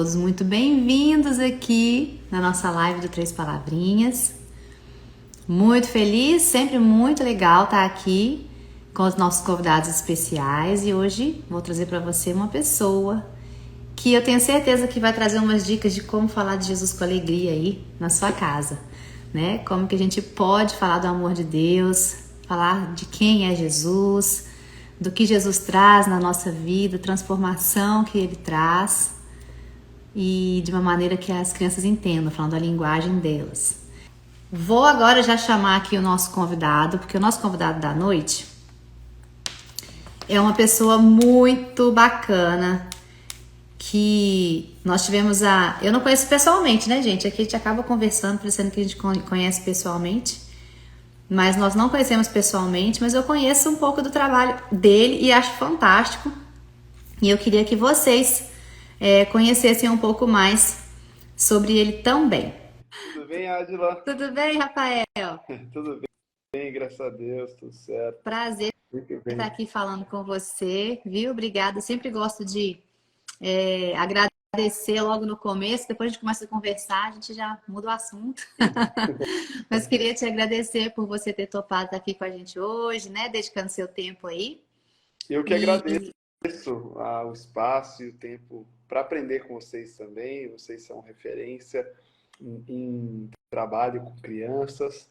Todos muito bem-vindos aqui na nossa live do Três Palavrinhas. Muito feliz, sempre muito legal estar aqui com os nossos convidados especiais e hoje vou trazer para você uma pessoa que eu tenho certeza que vai trazer umas dicas de como falar de Jesus com alegria aí na sua casa, né? Como que a gente pode falar do amor de Deus, falar de quem é Jesus, do que Jesus traz na nossa vida, transformação que Ele traz. E de uma maneira que as crianças entendam, falando a linguagem delas. Vou agora já chamar aqui o nosso convidado, porque o nosso convidado da noite é uma pessoa muito bacana, que nós tivemos eu não conheço pessoalmente, né, gente? Aqui a gente acaba conversando, parecendo que a gente conhece pessoalmente, mas nós não conhecemos pessoalmente, mas eu conheço um pouco do trabalho dele e acho fantástico. E eu queria que vocês conhecessem um pouco mais sobre ele também. Tudo bem, Adila? Tudo bem, Rafael? Tudo bem, graças a Deus, tudo certo. Prazer Muito estar bem. aqui falando com você, viu? Obrigada. Sempre gosto de agradecer logo no começo, depois a gente começa a conversar, a gente já muda o assunto. Mas queria te agradecer por você ter topado estar aqui com a gente hoje, né? Dedicando seu tempo aí. Eu que agradeço E o espaço e o tempo para aprender com vocês também. Vocês são referência em trabalho com crianças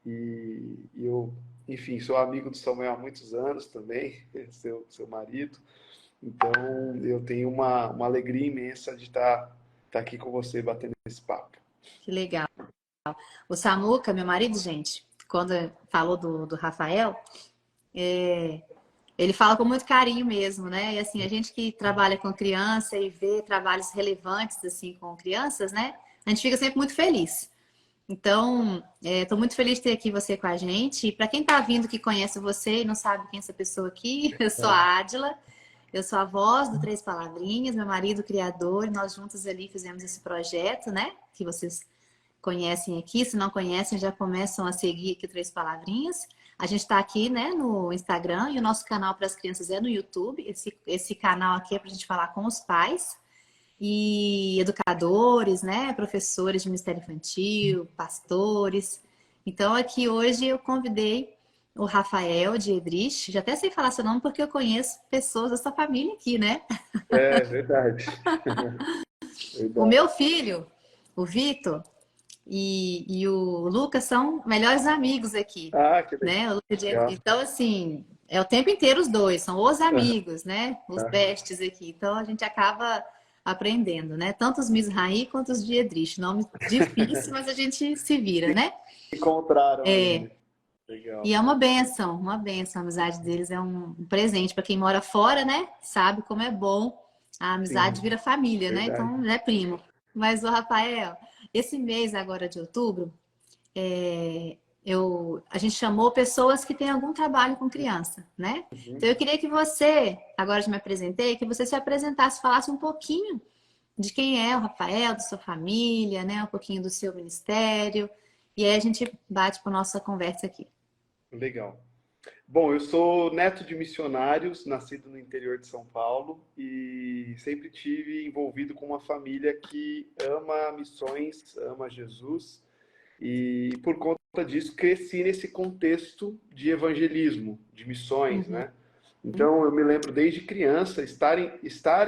e eu, enfim, sou amigo do Samuel há muitos anos também, seu marido. Então, eu tenho uma alegria imensa de estar aqui com você batendo esse papo. que legal. O Samuca, meu marido, gente, quando falou do Rafael, ele fala com muito carinho mesmo, né? E assim, a gente que trabalha com criança e vê trabalhos relevantes assim com crianças, né? A gente fica sempre muito feliz. Então, estou muito feliz de ter aqui você com a gente. E para quem está vindo que conhece você e não sabe quem é essa pessoa aqui, eu sou a Adila, eu sou a voz do Três Palavrinhas, meu marido criador, e nós juntos ali fizemos esse projeto, né? Que vocês conhecem aqui, se não conhecem, já começam a seguir aqui o Três Palavrinhas. A gente está aqui, né, no Instagram e o nosso canal para as crianças é no YouTube. Esse canal aqui é para a gente falar com os pais e educadores, né, professores de Ministério Infantil, pastores. Então, aqui hoje eu convidei o Rafael de Edrich, já até sei falar seu nome porque eu conheço pessoas da sua família aqui, né? É verdade. O Verdade. meu filho, o Vitor, e o Lucas são melhores amigos aqui, Ah, que né? legal. Então, assim, é o tempo inteiro os dois, são os Aham, amigos, né? Os besties aqui. Então, a gente acaba aprendendo, né? Tanto os Mizrahi quanto os de Edrich. Nome difícil, mas a gente se vira, né? encontraram aí, né? E Legal. é uma benção, uma benção. A amizade deles é um presente para quem mora fora, né? Sabe como é bom. A amizade Sim, vira família, né? verdade. Então, é primo. Mas, o Rafael, esse mês agora de outubro, a gente chamou pessoas que têm algum trabalho com criança, né? Então Uhum. eu queria que você, agora já me apresentei, que você se apresentasse, falasse um pouquinho de quem é o Rafael, da sua família, né? Um pouquinho do seu ministério. E aí a gente bate para nossa conversa aqui. Legal. Bom, eu sou neto de missionários, nascido no interior de São Paulo e sempre tive envolvido com uma família que ama missões, ama Jesus. E por conta disso, cresci nesse contexto de evangelismo, de missões, Uhum. né? Então, eu me lembro desde criança estar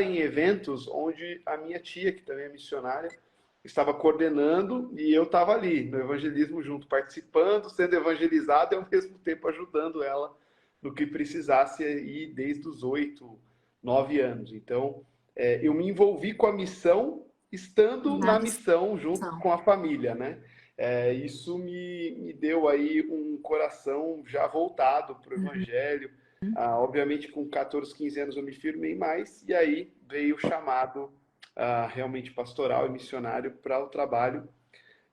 em eventos onde a minha tia, que também é missionária, estava coordenando e eu estava ali no evangelismo junto, participando, sendo evangelizado e ao mesmo tempo ajudando ela no que precisasse aí desde os 8, 9 anos. Então, eu me envolvi com a missão estando Na na missão junto missão. com a família, né? Isso me deu aí um coração já voltado para o Uhum. Evangelho. Obviamente, com 14, 15 anos eu me firmei mais, e aí veio o chamado realmente pastoral e missionário para o trabalho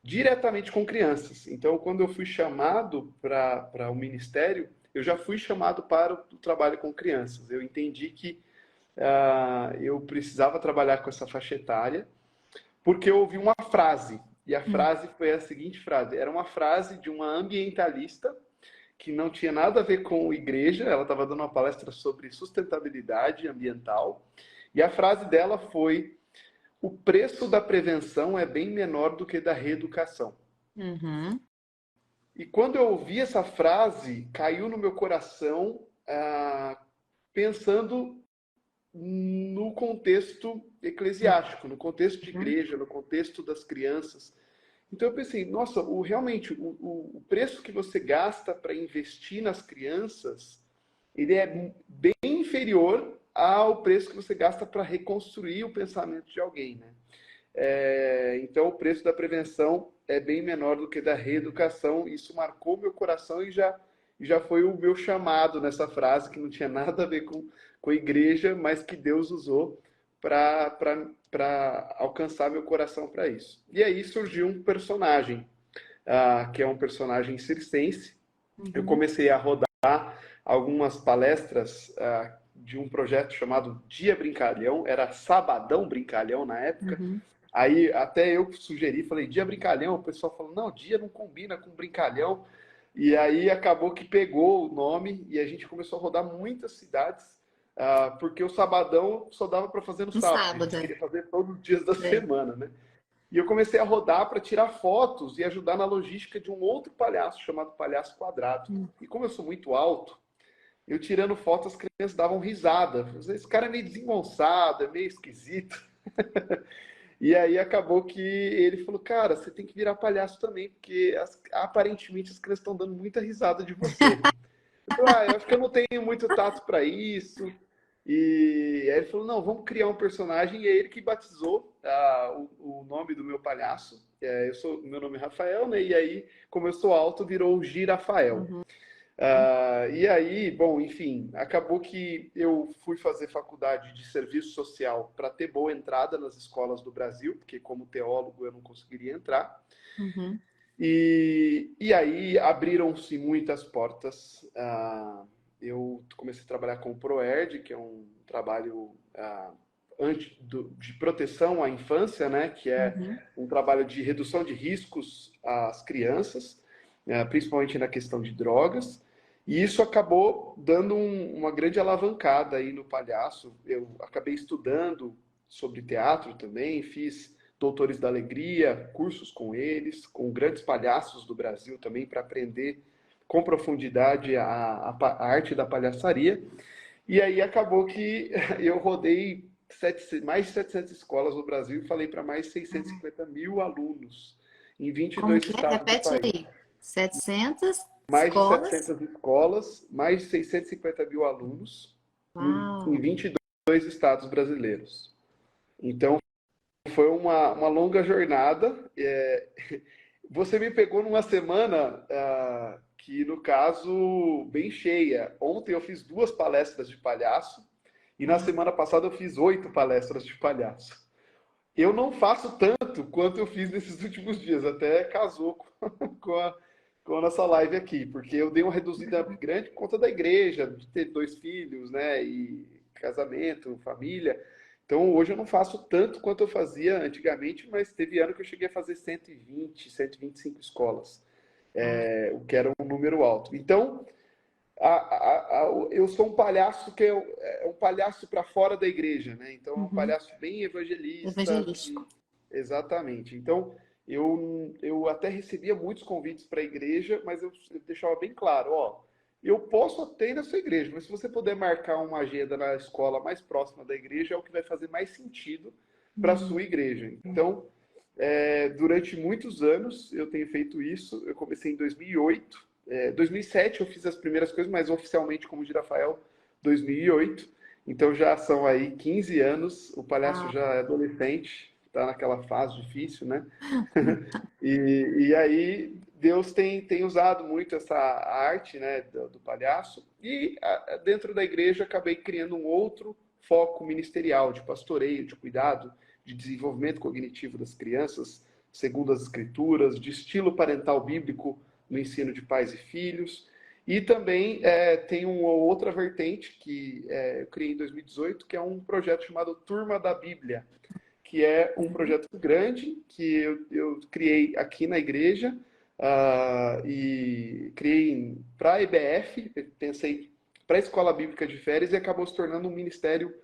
diretamente com crianças. Então, quando eu fui chamado para o ministério, eu já fui chamado para o trabalho com crianças. Eu entendi que eu precisava trabalhar com essa faixa etária, porque eu ouvi uma frase, e a Uhum. frase foi a seguinte frase, era uma frase de uma ambientalista que não tinha nada a ver com igreja, ela estava dando uma palestra sobre sustentabilidade ambiental, e a frase dela foi: o preço da prevenção é bem menor do que da reeducação. Uhum. E quando eu ouvi essa frase, caiu no meu coração, pensando no contexto eclesiástico, no contexto de Uhum. igreja, no contexto das crianças. Então eu pensei, nossa, realmente o preço que você gasta para investir nas crianças, ele é bem inferior ao preço que você gasta para reconstruir o pensamento de alguém, né? Então o preço da prevenção é bem menor do que da reeducação. Isso marcou meu coração e já foi o meu chamado nessa frase, que não tinha nada a ver com a igreja, mas que Deus usou para alcançar meu coração para isso. E aí surgiu um personagem, que é um personagem circense. Eu Uhum. comecei a rodar algumas palestras de um projeto chamado Dia Brincalhão, era Sabadão Brincalhão na época. Uhum. Aí até eu sugeri, falei, Dia Brincalhão, o pessoal falou, não, dia não combina com Brincalhão. E aí acabou que pegou o nome e a gente começou a rodar muitas cidades, porque o Sabadão só dava para fazer no No sábado, a gente sábado. queria fazer todos os dias da É. semana, né? E eu comecei a rodar para tirar fotos e ajudar na logística de um outro palhaço chamado Palhaço Quadrado. E como eu sou muito alto, eu tirando fotos, as crianças davam risada. Esse cara é meio desengonçado, é meio esquisito. E aí acabou que ele falou, cara, você tem que virar palhaço também, porque aparentemente as crianças estão dando muita risada de você. Eu falei, eu acho que eu não tenho muito tato para isso. E aí ele falou, não, vamos criar um personagem. E é ele que batizou o nome do meu palhaço. Meu nome é Rafael, né? E aí, como eu sou alto, virou o Girafael. Uhum. E aí, bom, enfim, acabou que eu fui fazer faculdade de serviço social para ter boa entrada nas escolas do Brasil, porque como teólogo eu não conseguiria entrar. Uhum. E aí abriram-se muitas portas. Eu comecei a trabalhar com o ProErd, que é um trabalho de proteção à infância, né? Que é Uhum. um trabalho de redução de riscos às crianças, principalmente na questão de drogas. E isso acabou dando uma grande alavancada aí no palhaço. Eu acabei estudando sobre teatro também, fiz Doutores da Alegria, cursos com eles, com grandes palhaços do Brasil também, para aprender com profundidade a arte da palhaçaria. E aí acabou que eu rodei mais de 700 escolas no Brasil e falei para mais de 650 mil alunos em Como 22 que é? estados do Repete país. aí. 700 Mais de escolas? 700 escolas, mais de 650 mil alunos em Uau! 22 estados brasileiros. Então, foi uma longa jornada. Você me pegou numa semana que, no caso, bem cheia. Ontem eu fiz 2 palestras de palhaço e na Uhum. semana passada eu fiz 8 palestras de palhaço. Eu não faço tanto quanto eu fiz nesses últimos dias, até casou com com a nossa live aqui, porque eu dei uma reduzida grande por conta da igreja, de ter 2 filhos, né, e casamento, família. Então hoje eu não faço tanto quanto eu fazia antigamente, mas teve ano que eu cheguei a fazer 120, 125 escolas, Ah. o que era um número alto. Então eu sou um palhaço que é um palhaço para fora da igreja, né? Então é um Uhum. palhaço bem evangelista, Evangelístico. exatamente. Então eu até recebia muitos convites para a igreja, mas eu deixava bem claro, ó, eu posso até ir na sua igreja, mas se você puder marcar uma agenda na escola mais próxima da igreja, é o que vai fazer mais sentido para a Uhum. sua igreja. Então, durante muitos anos eu tenho feito isso. Eu comecei em 2008. 2007 eu fiz as primeiras coisas, mas oficialmente como Girafael 2008. Então já são aí 15 anos. O palhaço Uau. já é adolescente, está naquela fase difícil, né? E aí Deus tem usado muito essa arte, né, do palhaço. E dentro da igreja acabei criando um outro foco ministerial de pastoreio, de cuidado, de desenvolvimento cognitivo das crianças, segundo as escrituras, de estilo parental bíblico no ensino de pais e filhos. E também tem uma outra vertente que eu criei em 2018, que é um projeto chamado Turma da Bíblia, que é um Uhum. projeto grande que eu criei aqui na igreja, e criei para a EBF, pensei para a Escola Bíblica de Férias, e acabou se tornando um ministério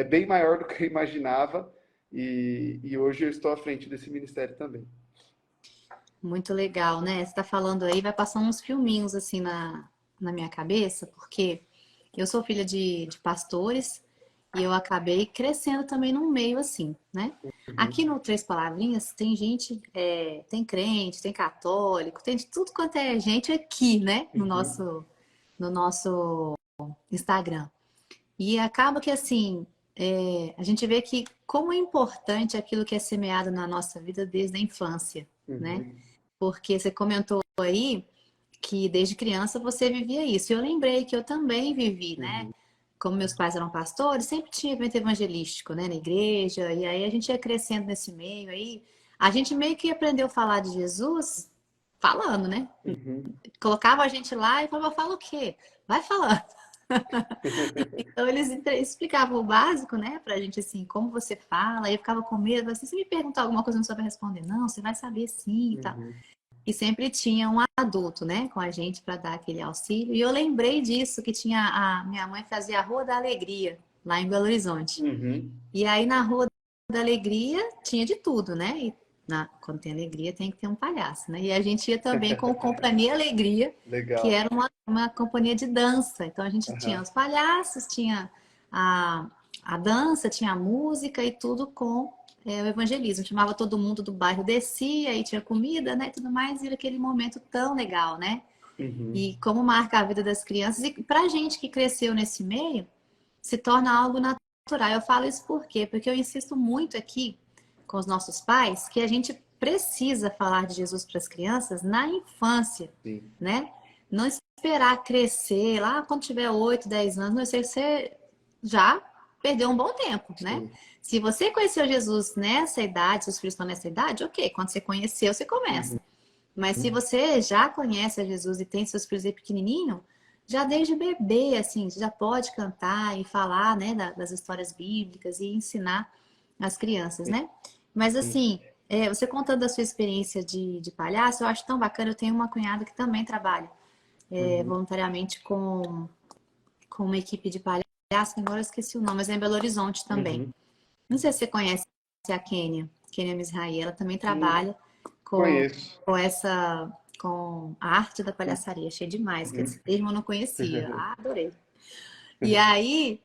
bem maior do que eu imaginava. e hoje eu estou à frente desse ministério também. Muito legal, né? Você tá falando aí, vai passando uns filminhos assim na minha cabeça, porque eu sou filha de pastores e eu acabei crescendo também num meio assim, né? Aqui Uhum, no Três Palavrinhas tem gente, tem crente, tem católico, tem de tudo quanto é gente aqui, né? No uhum, nosso, no nosso Instagram. E acaba que assim, a gente vê que como é importante aquilo que é semeado na nossa vida desde a infância, né? uhum, Porque você comentou aí que desde criança você vivia isso. E eu lembrei que eu também vivi, né? uhum, Como meus pais eram pastores, sempre tinha evento evangelístico, né, na igreja, e aí a gente ia crescendo nesse meio aí. A gente meio que aprendeu a falar de Jesus falando, né? uhum. Colocava a gente lá e falava, fala o quê? Vai falando. Então eles explicavam o básico, né, pra gente assim, como você fala, aí eu ficava com medo, assim, se me perguntar alguma coisa eu não souber responder, não, você vai saber sim e tal. Uhum. E sempre tinha um adulto, né, com a gente para dar aquele auxílio. E eu lembrei disso, que tinha a minha mãe fazia a Rua da Alegria, lá em Belo Horizonte. Uhum. E aí na Rua da Alegria tinha de tudo, né? E quando tem alegria tem que ter um palhaço, né? E a gente ia também com Companhia Alegria, que Legal. era uma companhia de dança. Então a gente tinha Aham. os palhaços, tinha a, a dança, tinha a música e tudo com o evangelismo. Chamava todo mundo do bairro, descia e tinha comida, né? E tudo mais, e era aquele momento tão legal, né? Uhum. E como marca a vida das crianças. E pra gente que cresceu nesse meio, se torna algo natural. Eu falo isso por quê? Porque eu insisto muito aqui com os nossos pais que a gente precisa falar de Jesus para as crianças na infância, Sim, né? Não esperar crescer lá quando tiver 8, 10 anos, não sei, você já perdeu um bom tempo, né? sim. Se você conheceu Jesus nessa idade, seus filhos estão nessa idade, ok. Quando você conheceu, você Uhum. começa. Mas se você já conhece a Jesus e tem seus filhos aí pequenininho, já desde bebê, assim, já pode cantar e falar, né, das histórias bíblicas e ensinar as crianças, né? Mas Sim. assim, você contando a sua experiência de palhaço, eu acho tão bacana. Eu tenho uma cunhada que também trabalha Uhum. voluntariamente com uma equipe de palhaço, que agora eu esqueci o nome, mas é em Belo Horizonte também. Uhum. Não sei se você conhece a Kênia Misraí, ela também Sim, trabalha com, conheço. com essa, com a arte da palhaçaria. Achei demais, que esse Uhum. termo eu não conhecia. Ah, adorei. E aí,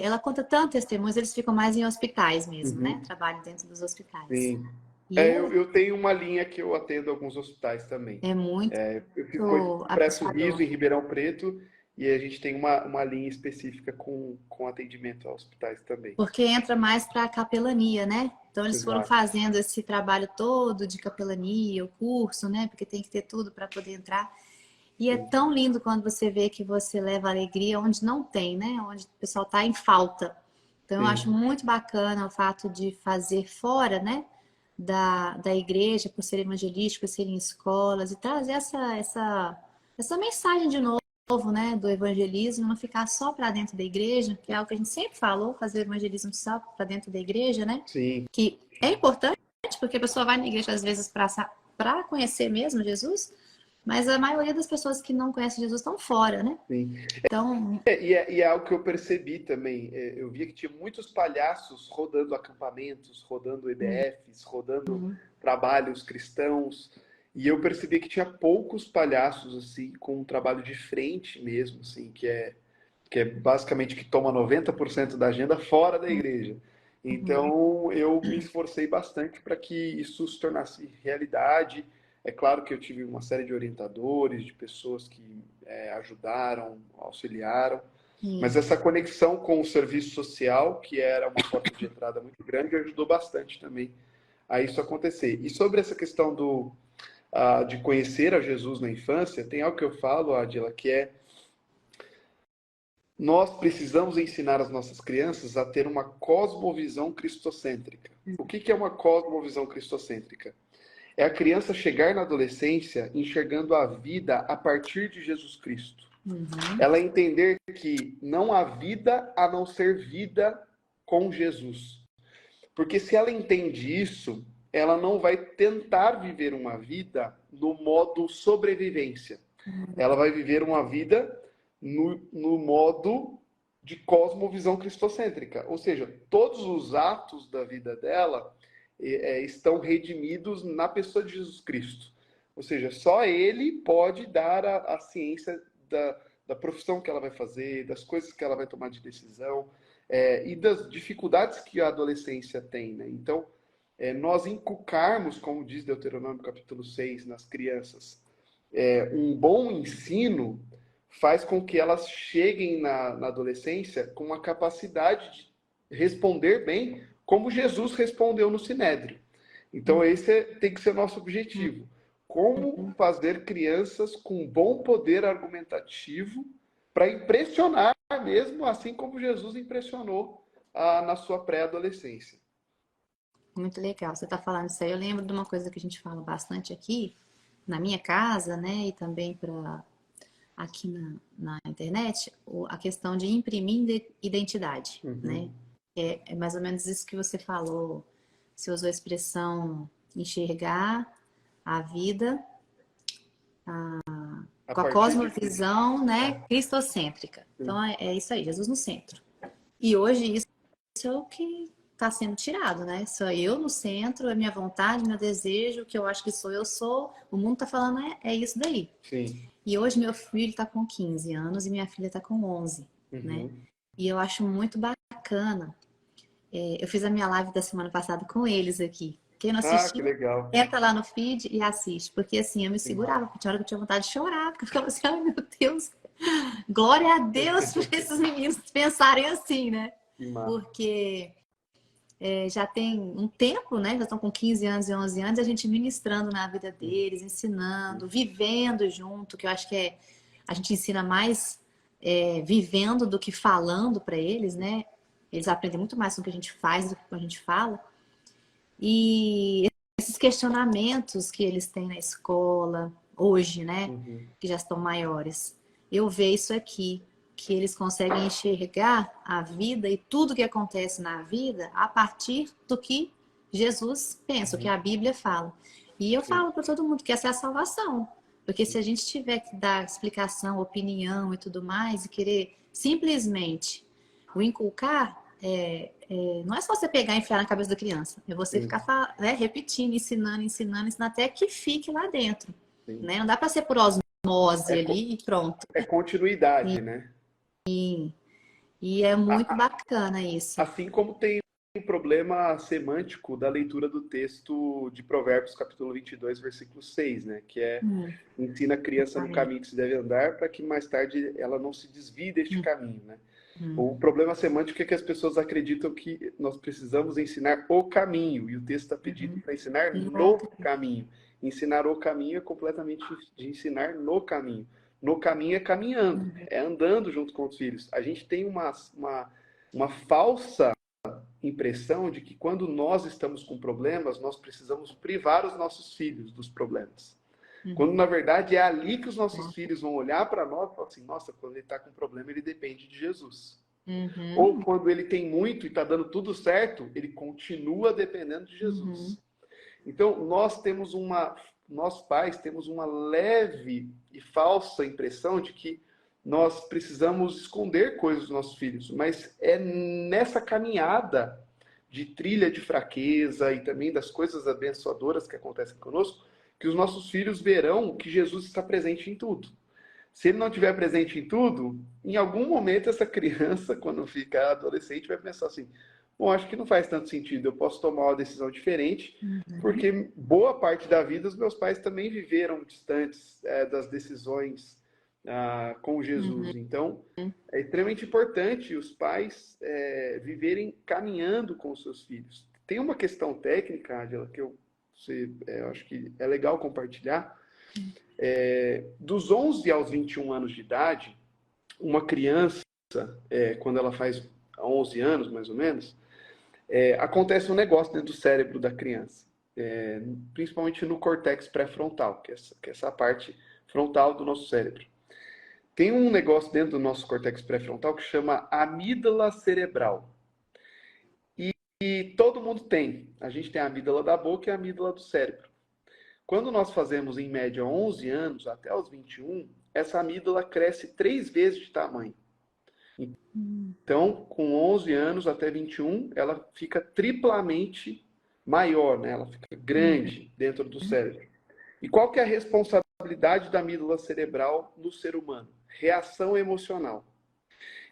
ela conta tanto testemunhos, eles ficam mais em hospitais mesmo, né? Uhum. Trabalham dentro dos hospitais. Sim. E Eu tenho uma linha que eu atendo alguns hospitais também. é muito Eu fico Presto Riso, abençoador. em Ribeirão Preto, e a gente tem uma linha específica com atendimento a hospitais também. Porque entra mais para a capelania, né? Então eles foram Exato. fazendo esse trabalho todo de capelania, o curso, né? Porque tem que ter tudo para poder entrar. E é Sim, tão lindo quando você vê que você leva alegria onde não tem, né? Onde o pessoal está em falta. Então eu acho sim, muito bacana o fato de fazer fora, né? Da igreja, por ser evangelístico, por ser em escolas, e trazer essa mensagem de novo, né? Do evangelismo, não ficar só para dentro da igreja, que é algo que a gente sempre falou, fazer evangelismo só para dentro da igreja, né? sim. Que é importante, porque a pessoa vai na igreja às vezes para conhecer mesmo Jesus, mas a maioria das pessoas que não conhecem Jesus estão fora, né? Sim. Então, E é algo que eu percebi também. Eu via que tinha muitos palhaços rodando acampamentos, rodando EBFs, rodando trabalhos cristãos. E eu percebi que tinha poucos palhaços assim com um trabalho de frente mesmo, assim, que é basicamente que toma 90% da agenda fora da igreja. Então, eu me esforcei bastante para que isso se tornasse realidade. É claro que eu tive uma série de orientadores, de pessoas que ajudaram, auxiliaram, mas isso. essa conexão com o serviço social, que era uma porta de entrada muito grande, ajudou bastante também a isso acontecer. E sobre essa questão de conhecer a Jesus na infância, tem algo que eu falo, Adila, que é nós precisamos ensinar as nossas crianças a ter uma cosmovisão cristocêntrica. O que é uma cosmovisão cristocêntrica? É a criança chegar na adolescência enxergando a vida a partir de Jesus Cristo. Uhum. Ela entender que não há vida a não ser vida com Jesus. Porque se ela entende isso, ela não vai tentar viver uma vida no modo sobrevivência. Ela vai viver uma vida no modo de cosmovisão cristocêntrica. Ou seja, todos os atos da vida dela estão redimidos na pessoa de Jesus Cristo. Ou seja, só ele pode dar a ciência da profissão que ela vai fazer, das coisas que ela vai tomar de decisão, e das dificuldades que a adolescência tem, né? Então, nós inculcarmos, como diz Deuteronômio capítulo 6, nas crianças, um bom ensino faz com que elas cheguem na adolescência com uma capacidade de responder bem, como Jesus respondeu no Sinédrio. Então, esse tem que ser o nosso objetivo. Como fazer crianças com bom poder argumentativo para impressionar mesmo, assim como Jesus impressionou na sua pré-adolescência. Muito legal. Você está falando isso aí. Eu lembro de uma coisa que a gente fala bastante aqui, na minha casa, né? E também aqui na internet, a questão de imprimir identidade, né? É mais ou menos isso que você falou. Você usou a expressão enxergar a vida com a cosmovisão, né, cristocêntrica. Então, é isso aí, Jesus no centro. E hoje isso é o que está sendo tirado, né? Sou eu no centro, é minha vontade, meu desejo, o que eu acho que sou, eu sou. O mundo está falando é isso daí. Sim. E hoje meu filho está com 15 anos e minha filha está com 11, né? E eu acho muito bacana. Eu fiz a minha live da semana passada com eles aqui. Quem não assistiu, que legal. entra lá no feed e assiste. Porque assim, eu me segurava, porque tinha hora que eu tinha vontade de chorar, porque eu ficava assim, ai meu Deus, glória a Deus por esses meninos pensarem assim, né? Porque já tem um tempo, né? Já estão com 15 anos e 11 anos, a gente ministrando na vida deles, ensinando, vivendo junto, que eu acho que a gente ensina mais vivendo do que falando para eles, né? Eles aprendem muito mais com o que a gente faz do que com a gente fala. E esses questionamentos que eles têm na escola hoje, né? Que já estão maiores. Eu vejo isso aqui, que eles conseguem enxergar a vida e tudo que acontece na vida a partir do que Jesus pensa, o que a Bíblia fala. E eu falo para todo mundo que essa é a salvação. Porque se a gente tiver que dar explicação, opinião e tudo mais, e querer simplesmente o inculcar, não é só você pegar e enfiar na cabeça da criança. É você ficar repetindo, ensinando até que fique lá dentro. Né? Não dá para ser por osmose ali e pronto. É continuidade, né? E é muito bacana isso. Assim como tem o problema semântico da leitura do texto de Provérbios, capítulo 22, versículo 6, né? Que ensina a criança no caminho que se deve andar para que mais tarde ela não se desvie deste caminho, né? O problema semântico é que as pessoas acreditam que nós precisamos ensinar o caminho, e o texto está pedindo para ensinar no caminho. Ensinar o caminho é completamente de ensinar no caminho. No caminho é caminhando, é andando junto com os filhos. A gente tem uma falsa impressão de que quando nós estamos com problemas, nós precisamos privar os nossos filhos dos problemas. Quando, na verdade, é ali que os nossos filhos vão olhar para nós e falar assim, nossa, quando ele está com problema, ele depende de Jesus. Ou quando ele tem muito e está dando tudo certo, ele continua dependendo de Jesus. Então, nós pais temos uma leve e falsa impressão de que nós precisamos esconder coisas dos nossos filhos, mas é nessa caminhada de trilha de fraqueza e também das coisas abençoadoras que acontecem conosco, que os nossos filhos verão que Jesus está presente em tudo. Se ele não estiver presente em tudo, em algum momento essa criança, quando ficar adolescente, vai pensar assim, bom, acho que não faz tanto sentido, eu posso tomar uma decisão diferente, porque boa parte da vida os meus pais também viveram distantes das decisões com Jesus. Então, é extremamente importante os pais viverem caminhando com os seus filhos. Tem uma questão técnica, Ádila, que eu acho que é legal compartilhar. Dos 11 aos 21 anos de idade, uma criança, quando ela faz 11 anos, mais ou menos, acontece um negócio dentro do cérebro da criança, principalmente no córtex pré-frontal, que é essa parte frontal do nosso cérebro. Tem um negócio dentro do nosso córtex pré-frontal que chama amígdala cerebral. E todo mundo tem. A gente tem a amígdala da boca e a amígdala do cérebro. Quando nós fazemos, em média, 11 anos até os 21, essa amígdala cresce 3 vezes de tamanho. Então, com 11 anos até 21, ela fica triplamente maior, né? Ela fica grande dentro do cérebro. E qual que é a responsabilidade da amígdala cerebral no ser humano? Reação emocional.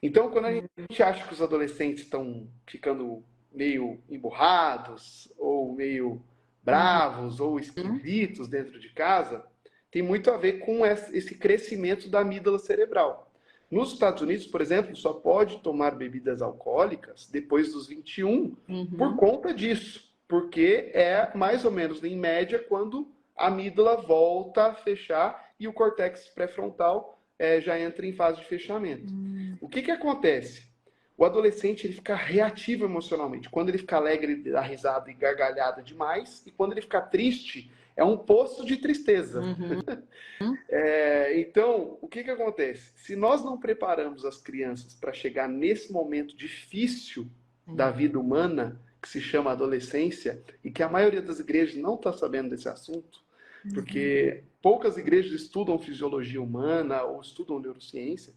Então, quando a gente acha que os adolescentes estão ficando meio emburrados, ou meio bravos, ou esquisitos dentro de casa, tem muito a ver com esse crescimento da amígdala cerebral. Nos Estados Unidos, por exemplo, só pode tomar bebidas alcoólicas depois dos 21 por conta disso. Porque é mais ou menos, em média, quando a amígdala volta a fechar e o córtex pré-frontal já entra em fase de fechamento. O que acontece? O adolescente ele fica reativo emocionalmente. Quando ele fica alegre, ele dá risada e gargalhada demais. E quando ele fica triste, é um poço de tristeza. Então, o que acontece? Se nós não preparamos as crianças para chegar nesse momento difícil da vida humana, que se chama adolescência, e que a maioria das igrejas não está sabendo desse assunto, porque poucas igrejas estudam fisiologia humana ou estudam neurociência.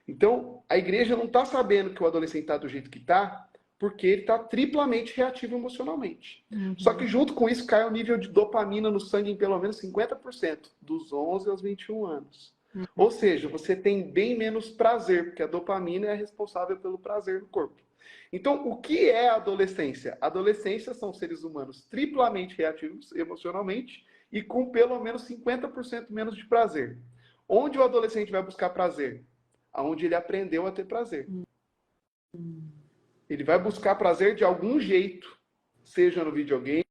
Então, a igreja não está sabendo que o adolescente está do jeito que está, porque ele está triplamente reativo emocionalmente. Só que junto com isso cai o nível de dopamina no sangue em pelo menos 50%, dos 11 aos 21 anos. Ou seja, você tem bem menos prazer, porque a dopamina é responsável pelo prazer no corpo. Então, o que é a adolescência? A adolescência são seres humanos triplamente reativos emocionalmente e com pelo menos 50% menos de prazer. Onde o adolescente vai buscar prazer? Aonde ele aprendeu a ter prazer. Ele vai buscar prazer de algum jeito, seja no videogame,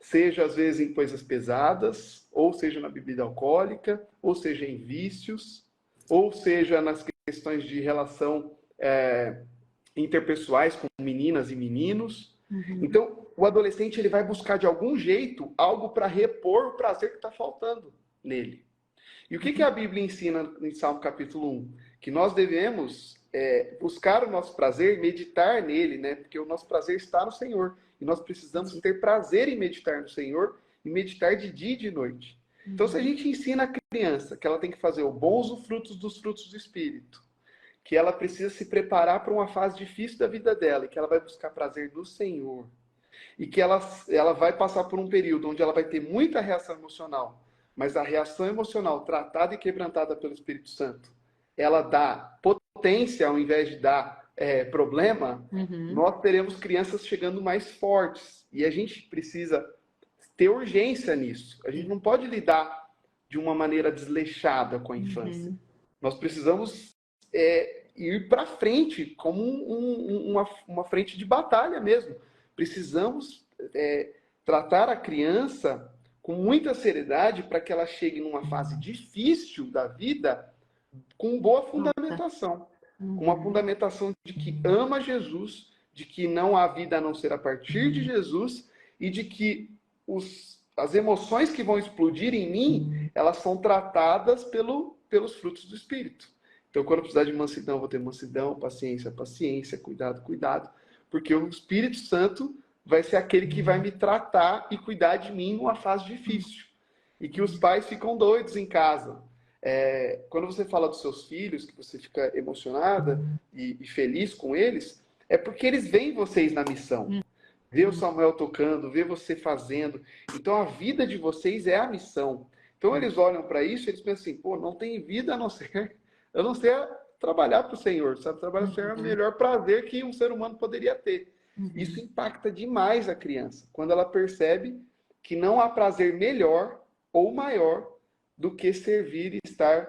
seja às vezes em coisas pesadas, ou seja na bebida alcoólica, ou seja em vícios, ou seja nas questões de relação interpessoais com meninas e meninos. Então, o adolescente ele vai buscar de algum jeito algo para repor o prazer que está faltando nele. E o que a Bíblia ensina em Salmo capítulo 1? Que nós devemos buscar o nosso prazer, meditar nele, né? Porque o nosso prazer está no Senhor. E nós precisamos ter prazer em meditar no Senhor e meditar de dia e de noite. Então, se a gente ensina a criança que ela tem que fazer o bom usufruto dos frutos do Espírito, que ela precisa se preparar para uma fase difícil da vida dela, e que ela vai buscar prazer no Senhor, e que ela vai passar por um período onde ela vai ter muita reação emocional, mas a reação emocional tratada e quebrantada pelo Espírito Santo, ela dá potência ao invés de dar problema, nós teremos crianças chegando mais fortes. E a gente precisa ter urgência nisso. A gente não pode lidar de uma maneira desleixada com a infância. Nós precisamos ir para frente, como uma frente de batalha mesmo. Precisamos tratar a criança com muita seriedade para que ela chegue numa fase difícil da vida com boa fundamentação. Com uma fundamentação de que ama Jesus, de que não há vida a não ser a partir de Jesus e de que as emoções que vão explodir em mim, elas são tratadas pelos frutos do Espírito. Então, quando eu precisar de mansidão, eu vou ter mansidão, paciência, paciência, cuidado, cuidado, porque o Espírito Santo vai ser aquele que vai me tratar e cuidar de mim numa fase difícil. E que os pais ficam doidos em casa. Quando você fala dos seus filhos, que você fica emocionada e feliz com eles, é porque eles veem vocês na missão. Vê o Samuel tocando, vê você fazendo. Então, a vida de vocês é a missão. Então, eles olham para isso e eles pensam assim, pô, não tem vida a não ser trabalhar para o Senhor, sabe? Trabalhar para o Senhor é o melhor prazer que um ser humano poderia ter. Isso impacta demais a criança, quando ela percebe que não há prazer melhor ou maior do que servir e estar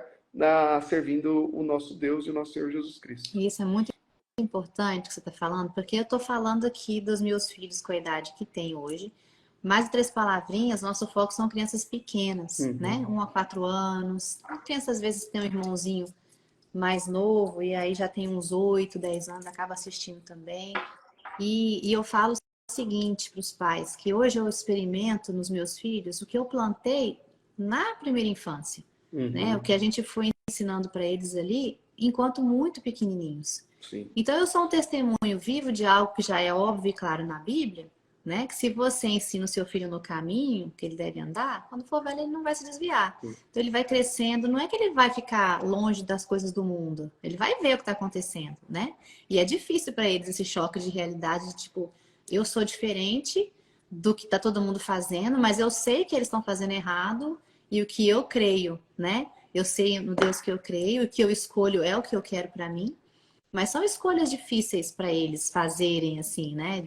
servindo o nosso Deus e o nosso Senhor Jesus Cristo. E isso é muito importante que você está falando, porque eu estou falando aqui dos meus filhos com a idade que tem hoje. Mais de 3 palavrinhas, nosso foco são crianças pequenas, né? 1 a 4 anos. A criança às vezes tem um irmãozinho mais novo e aí já tem uns 8, 10 anos, acaba assistindo também. E eu falo o seguinte para os pais, que hoje eu experimento nos meus filhos o que eu plantei na primeira infância, né? O que a gente foi ensinando para eles ali, enquanto muito pequenininhos. Sim. Então eu sou um testemunho vivo de algo que já é óbvio e claro na Bíblia, né? Que se você ensina o seu filho no caminho que ele deve andar, quando for velho ele não vai se desviar. Então ele vai crescendo, não é que ele vai ficar longe das coisas do mundo, ele vai ver o que está acontecendo, né? E é difícil para eles esse choque de realidade, de, tipo, eu sou diferente do que está todo mundo fazendo, mas eu sei que eles estão fazendo errado e o que eu creio, né? Eu sei no Deus que eu creio, o que eu escolho é o que eu quero para mim. Mas são escolhas difíceis para eles fazerem, assim, né?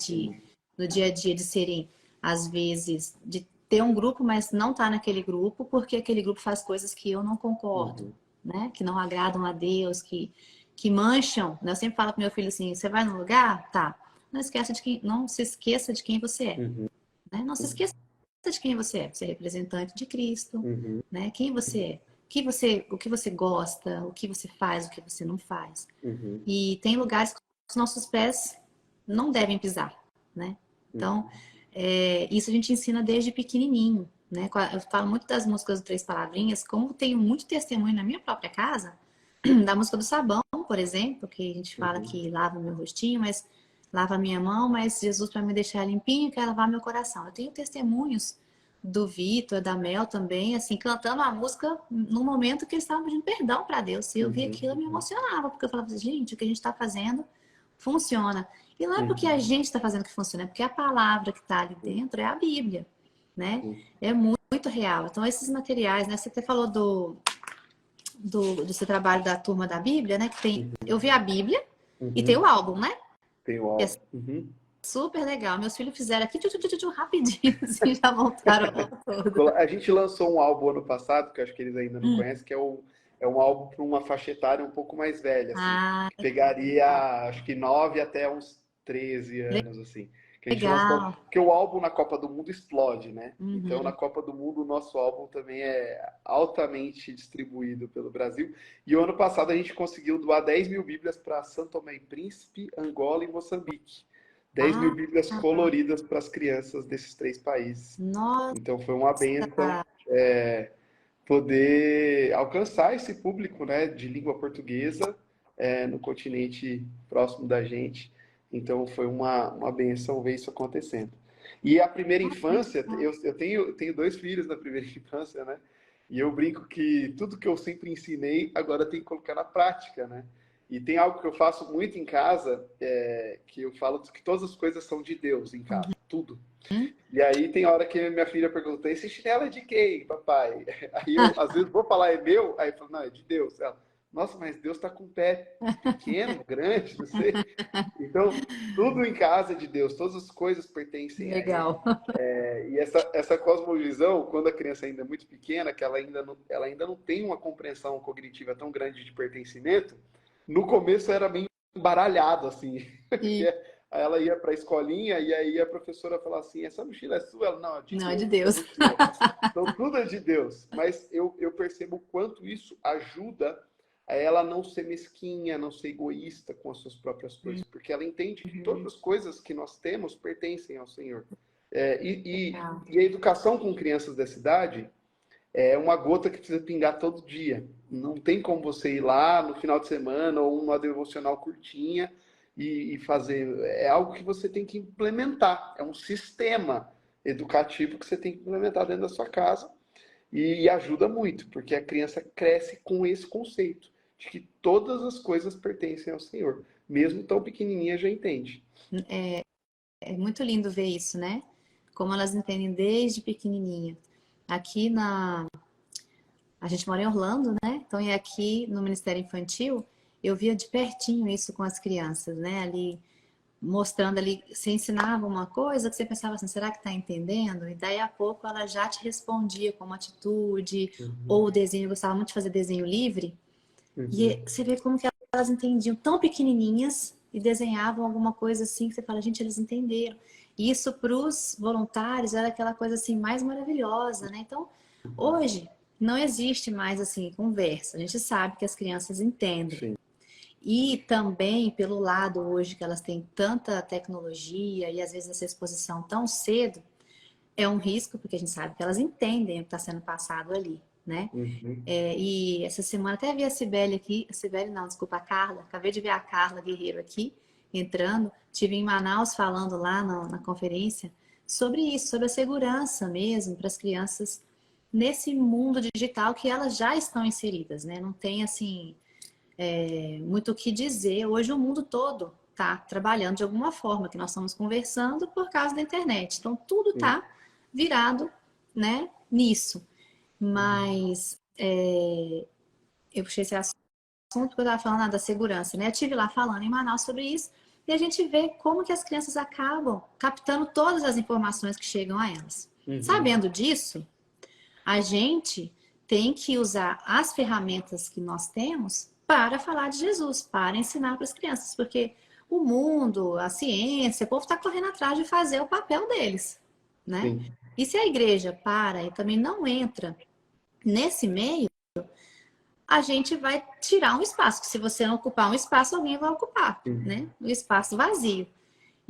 No dia a dia, de serem, às vezes, de ter um grupo, mas não estar naquele grupo, porque aquele grupo faz coisas que eu não concordo, né? Que não agradam a Deus, que mancham. Né? Eu sempre falo para meu filho assim: você vai no lugar? Tá. Não se esqueça de quem você é. Né? Não se esqueça de quem você é. Você é representante de Cristo, né? Quem você é. O que você gosta, o que você faz, o que você não faz. E tem lugares que os nossos pés não devem pisar, né? Então, isso a gente ensina desde pequenininho, né? Eu falo muito das músicas do Três Palavrinhas, como tenho muito testemunho na minha própria casa, da música do sabão, por exemplo, que a gente fala que lava o meu rostinho, mas lava a minha mão, mas Jesus, para me deixar limpinho, quer lavar meu coração. Eu tenho testemunhos do Vitor, da Mel também, assim, cantando a música no momento que eles estavam pedindo perdão para Deus. E eu vi aquilo, eu me emocionava, porque eu falava assim, gente, o que a gente está fazendo funciona. E não é porque a gente está fazendo que funciona, é porque a palavra que está ali dentro é a Bíblia, né? É muito real. Então, esses materiais, né? Você até falou do seu trabalho da turma da Bíblia, né? Que tem, eu vi a Bíblia e tem o álbum, né? Tem o É álbum. super legal. Meus filhos fizeram aqui rapidinho, assim, já montaram o álbum todo. A gente lançou um álbum ano passado, que eu acho que eles ainda não conhecem, que é um álbum para uma faixa etária um pouco mais velha, assim. Ah, Que pegaria, acho que 9 até uns 13 anos, assim. Que a gente lançou, legal. porque o álbum na Copa do Mundo explode, né? Então, na Uhum. Copa do Mundo, o nosso álbum também é altamente distribuído pelo Brasil. E o ano passado a gente conseguiu doar 10 mil Bíblias para São Tomé e Príncipe, Angola e Moçambique. 10 mil Ah, Bíblias coloridas para as crianças desses três países. nossa. Então foi uma bênção poder alcançar esse público, né, de língua portuguesa no continente próximo da gente. Então foi uma bênção ver isso acontecendo. E a primeira infância, eu tenho dois filhos na primeira infância, né? E eu brinco que tudo que eu sempre ensinei, agora tem que colocar na prática, né? E tem algo que eu faço muito em casa, que eu falo que todas as coisas são de Deus em casa, tudo. E aí tem hora que minha filha pergunta, esse chinelo é de quem, papai? Aí eu, às vezes, vou falar, é meu? Aí eu falo, não, é de Deus. Ela, nossa, mas Deus está com o pé pequeno, grande, não sei. Então, tudo em casa é de Deus, todas as coisas pertencem a Ele. Legal. E essa cosmovisão, quando a criança ainda é muito pequena, que ela ainda não tem uma compreensão cognitiva tão grande de pertencimento, no começo era bem embaralhado, assim. E Aí ela ia para a escolinha e aí a professora falava assim, essa mochila é sua? Ela, não, é de não, é de Deus, é Deus. muito sua. Então tudo é de Deus. Mas eu percebo o quanto isso ajuda a ela não ser mesquinha, não ser egoísta com as suas próprias coisas, porque ela entende que todas as coisas que nós temos pertencem ao Senhor. Legal. E a educação com crianças dessa idade é uma gota que precisa pingar todo dia. Não tem como você ir lá no final de semana ou uma devocional curtinha e fazer. É algo que você tem que implementar. É um sistema educativo que você tem que implementar dentro da sua casa e ajuda muito, porque a criança cresce com esse conceito de que todas as coisas pertencem ao Senhor. Mesmo tão pequenininha já entende. É muito lindo ver isso, né? Como elas entendem desde pequenininha. Aqui na A gente mora em Orlando, né? Então, e aqui no Ministério Infantil, eu via de pertinho isso com as crianças, né? Ali, mostrando ali, você ensinava uma coisa que você pensava assim, será que tá entendendo? E daí a pouco ela já te respondia com uma atitude, ou o desenho, eu gostava muito de fazer desenho livre, e você vê como que elas entendiam, tão pequenininhas, e desenhavam alguma coisa assim, que você fala, gente, eles entenderam. E isso para os voluntários era aquela coisa assim mais maravilhosa, né? Então, hoje não existe mais assim conversa. A gente sabe que as crianças entendem. Sim. E também pelo lado hoje que elas têm tanta tecnologia e às vezes essa exposição tão cedo, é um risco, porque a gente sabe que elas entendem o que está sendo passado ali, né? E essa semana até vi a Cibele aqui, a Cibele não, desculpa, a Carla, acabei de ver a Carla Guerreiro aqui, entrando, tive em Manaus falando lá na conferência, sobre isso, sobre a segurança mesmo para as crianças nesse mundo digital que elas já estão inseridas, né? Não tem, assim, muito o que dizer. Hoje o mundo todo está trabalhando de alguma forma, que nós estamos conversando por causa da internet. Então, tudo Sim. está virado, né, nisso. Uhum. Mas eu puxei esse assunto porque eu estava falando da segurança, né? Eu estive lá falando em Manaus sobre isso e a gente vê como que as crianças acabam captando todas as informações que chegam a elas. Uhum. Sabendo disso, a gente tem que usar as ferramentas que nós temos para falar de Jesus, para ensinar para as crianças, porque o mundo, a ciência, o povo está correndo atrás de fazer o papel deles, né? Sim. E se a igreja para e também não entra nesse meio, a gente vai tirar um espaço, que se você não ocupar um espaço, alguém vai ocupar, Sim. né? O espaço vazio.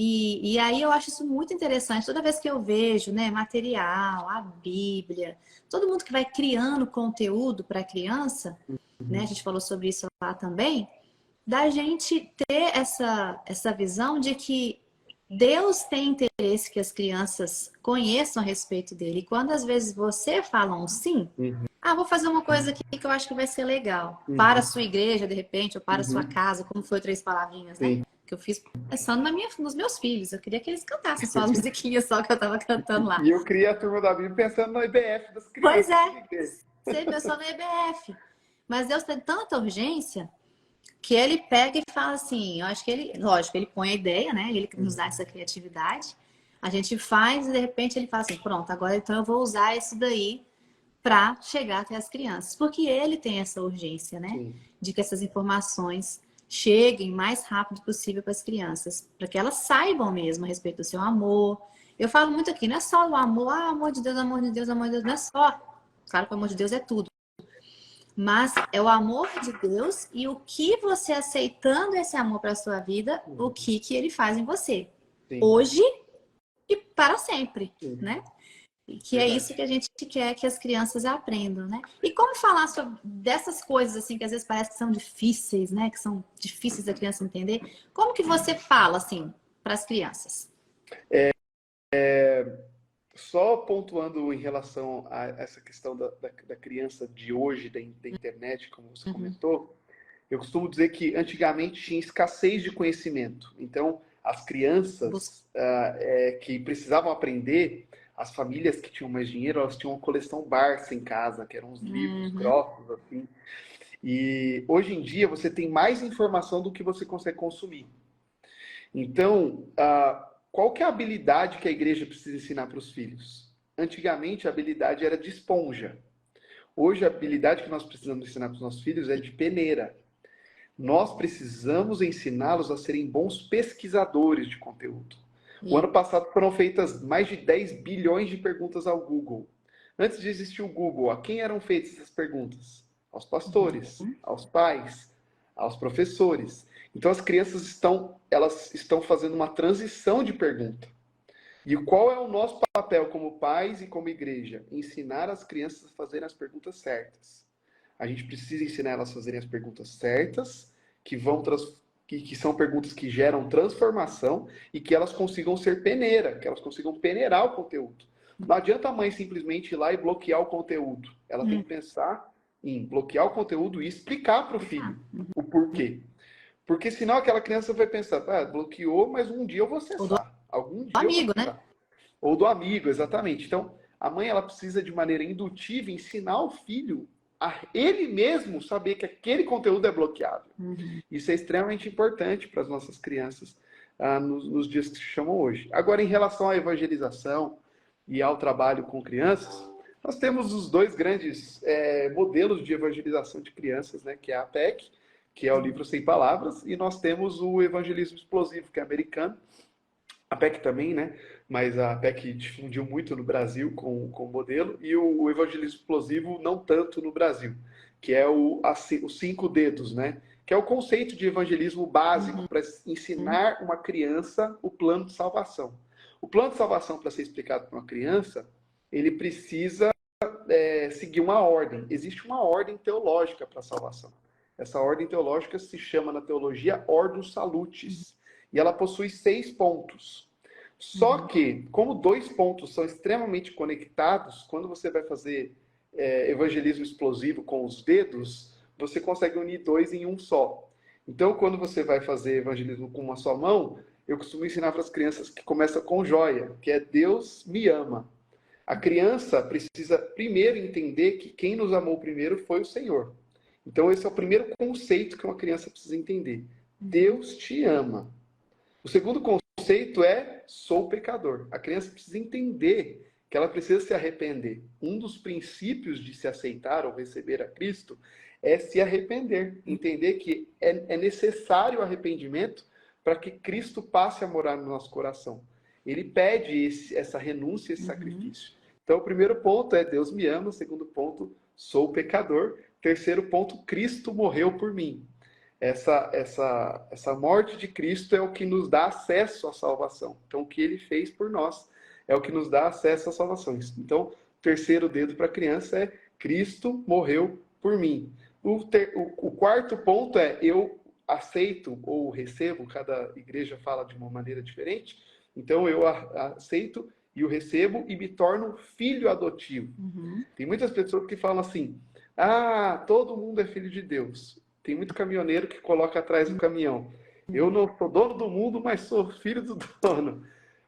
E aí eu acho isso muito interessante. Toda vez que eu vejo, né, material, a Bíblia, todo mundo que vai criando conteúdo para a criança, né? A Uhum. gente falou sobre isso lá também, da gente ter essa visão de que Deus tem interesse que as crianças conheçam a respeito dele. E quando às vezes você fala um sim, Uhum. vou fazer uma coisa aqui que eu acho que vai ser legal. Para a Uhum. sua igreja, de repente, ou para a sua Uhum. casa, como foi Três Palavrinhas, né? Sim. Que eu fiz pensando nos meus filhos. Eu queria que eles cantassem só as musiquinhas só que eu tava cantando lá. E eu criei a turma da Bíblia pensando no IBF das Pois crianças é, de igreja. você pensou no EBF. Mas Deus tem tanta urgência que ele pega e fala assim, eu acho que ele, lógico, ele põe a ideia, né? Ele nos dá essa criatividade. A gente faz e de repente ele fala assim, pronto, agora então eu vou usar isso daí para chegar até as crianças, porque ele tem essa urgência, né? Sim. De que essas informações cheguem o mais rápido possível para as crianças, para que elas saibam mesmo a respeito do seu amor. Eu falo muito aqui, não é só o amor, amor de Deus, amor de Deus, amor de Deus, não é só. Claro que o amor de Deus é tudo. Mas é o amor de Deus e o que você aceitando esse amor para a sua vida, o que ele faz em você. Sim. Hoje e para sempre, Sim. né? E que é isso Verdade. que a gente quer que as crianças aprendam, né? E como falar sobre dessas coisas assim que às vezes parece que são difíceis, né? Que são difíceis da criança entender. Como que você fala assim para as crianças? Só pontuando em relação a essa questão da criança de hoje, da internet, como você Uhum. comentou, eu costumo dizer que antigamente tinha escassez de conhecimento. Então, as crianças que precisavam aprender, as famílias que tinham mais dinheiro, elas tinham uma coleção Barça em casa, que eram uns livros Uhum. grossos, assim. E hoje em dia você tem mais informação do que você consegue consumir. Então, qual que é a habilidade que a igreja precisa ensinar para os filhos? Antigamente, a habilidade era de esponja. Hoje, a habilidade que nós precisamos ensinar para os nossos filhos é de peneira. Nós precisamos ensiná-los a serem bons pesquisadores de conteúdo. O E, ano passado foram feitas mais de 10 bilhões de perguntas ao Google. Antes de existir o Google, a quem eram feitas essas perguntas? Aos pastores, aos pais, aos professores. Então as crianças elas estão fazendo uma transição de pergunta. E qual é o nosso papel como pais e como igreja? Ensinar as crianças a fazerem as perguntas certas. A gente precisa ensinar elas a fazerem as perguntas certas, que são perguntas que geram transformação e que elas consigam ser peneira, que elas consigam peneirar o conteúdo. Não adianta a mãe simplesmente ir lá e bloquear o conteúdo. Ela tem que pensar em bloquear o conteúdo e explicar para o filho o porquê. Porque senão aquela criança vai pensar, bloqueou, mas um dia eu vou o do acessar. Algum dia eu vou amigo, né? acessar. Ou do amigo, exatamente. Então, a mãe ela precisa de maneira indutiva ensinar o filho a ele mesmo saber que aquele conteúdo é bloqueável. Uhum. Isso é extremamente importante para as nossas crianças nos dias que se chamam hoje. Agora, em relação à evangelização e ao trabalho com crianças, nós temos os dois grandes modelos de evangelização de crianças, né, que é a PEC, que é o livro Sem Palavras, e nós temos o evangelismo explosivo, que é americano, a PEC também, né? Mas a PEC difundiu muito no Brasil com o modelo, e o evangelismo explosivo não tanto no Brasil, que é os 5 dedos, né? Que é o conceito de evangelismo básico para ensinar uma criança o plano de salvação. O plano de salvação, para ser explicado para uma criança, ele precisa seguir uma ordem. Existe uma ordem teológica para a salvação. Essa ordem teológica se chama na teologia Ordus Salutis. E ela possui 6 pontos. Só que, como dois pontos são extremamente conectados, quando você vai fazer evangelismo explosivo com os dedos, você consegue unir dois em um só. Então, quando você vai fazer evangelismo com uma só mão, eu costumo ensinar para as crianças que começa com joia, que é Deus me ama. A criança precisa primeiro entender que quem nos amou primeiro foi o Senhor. Então, esse é o primeiro conceito que uma criança precisa entender. Deus te ama. O segundo conceito é sou pecador. A criança precisa entender que ela precisa se arrepender. Um dos princípios de se aceitar ou receber a Cristo é se arrepender. Entender que é necessário o arrependimento para que Cristo passe a morar no nosso coração. Ele pede essa renúncia, esse sacrifício. Então, o primeiro ponto é Deus me ama. O segundo ponto, sou pecador. Terceiro ponto, Cristo morreu por mim. Essa morte de Cristo é o que nos dá acesso à salvação. Então, o que ele fez por nós é o que nos dá acesso à salvação. Então, o terceiro dedo para a criança é Cristo morreu por mim. O quarto ponto é eu aceito ou recebo, cada igreja fala de uma maneira diferente. Então, eu aceito e o recebo e me torno filho adotivo. Tem muitas pessoas que falam assim, todo mundo é filho de Deus. Tem muito caminhoneiro que coloca atrás do caminhão. Eu não sou dono do mundo, mas sou filho do dono.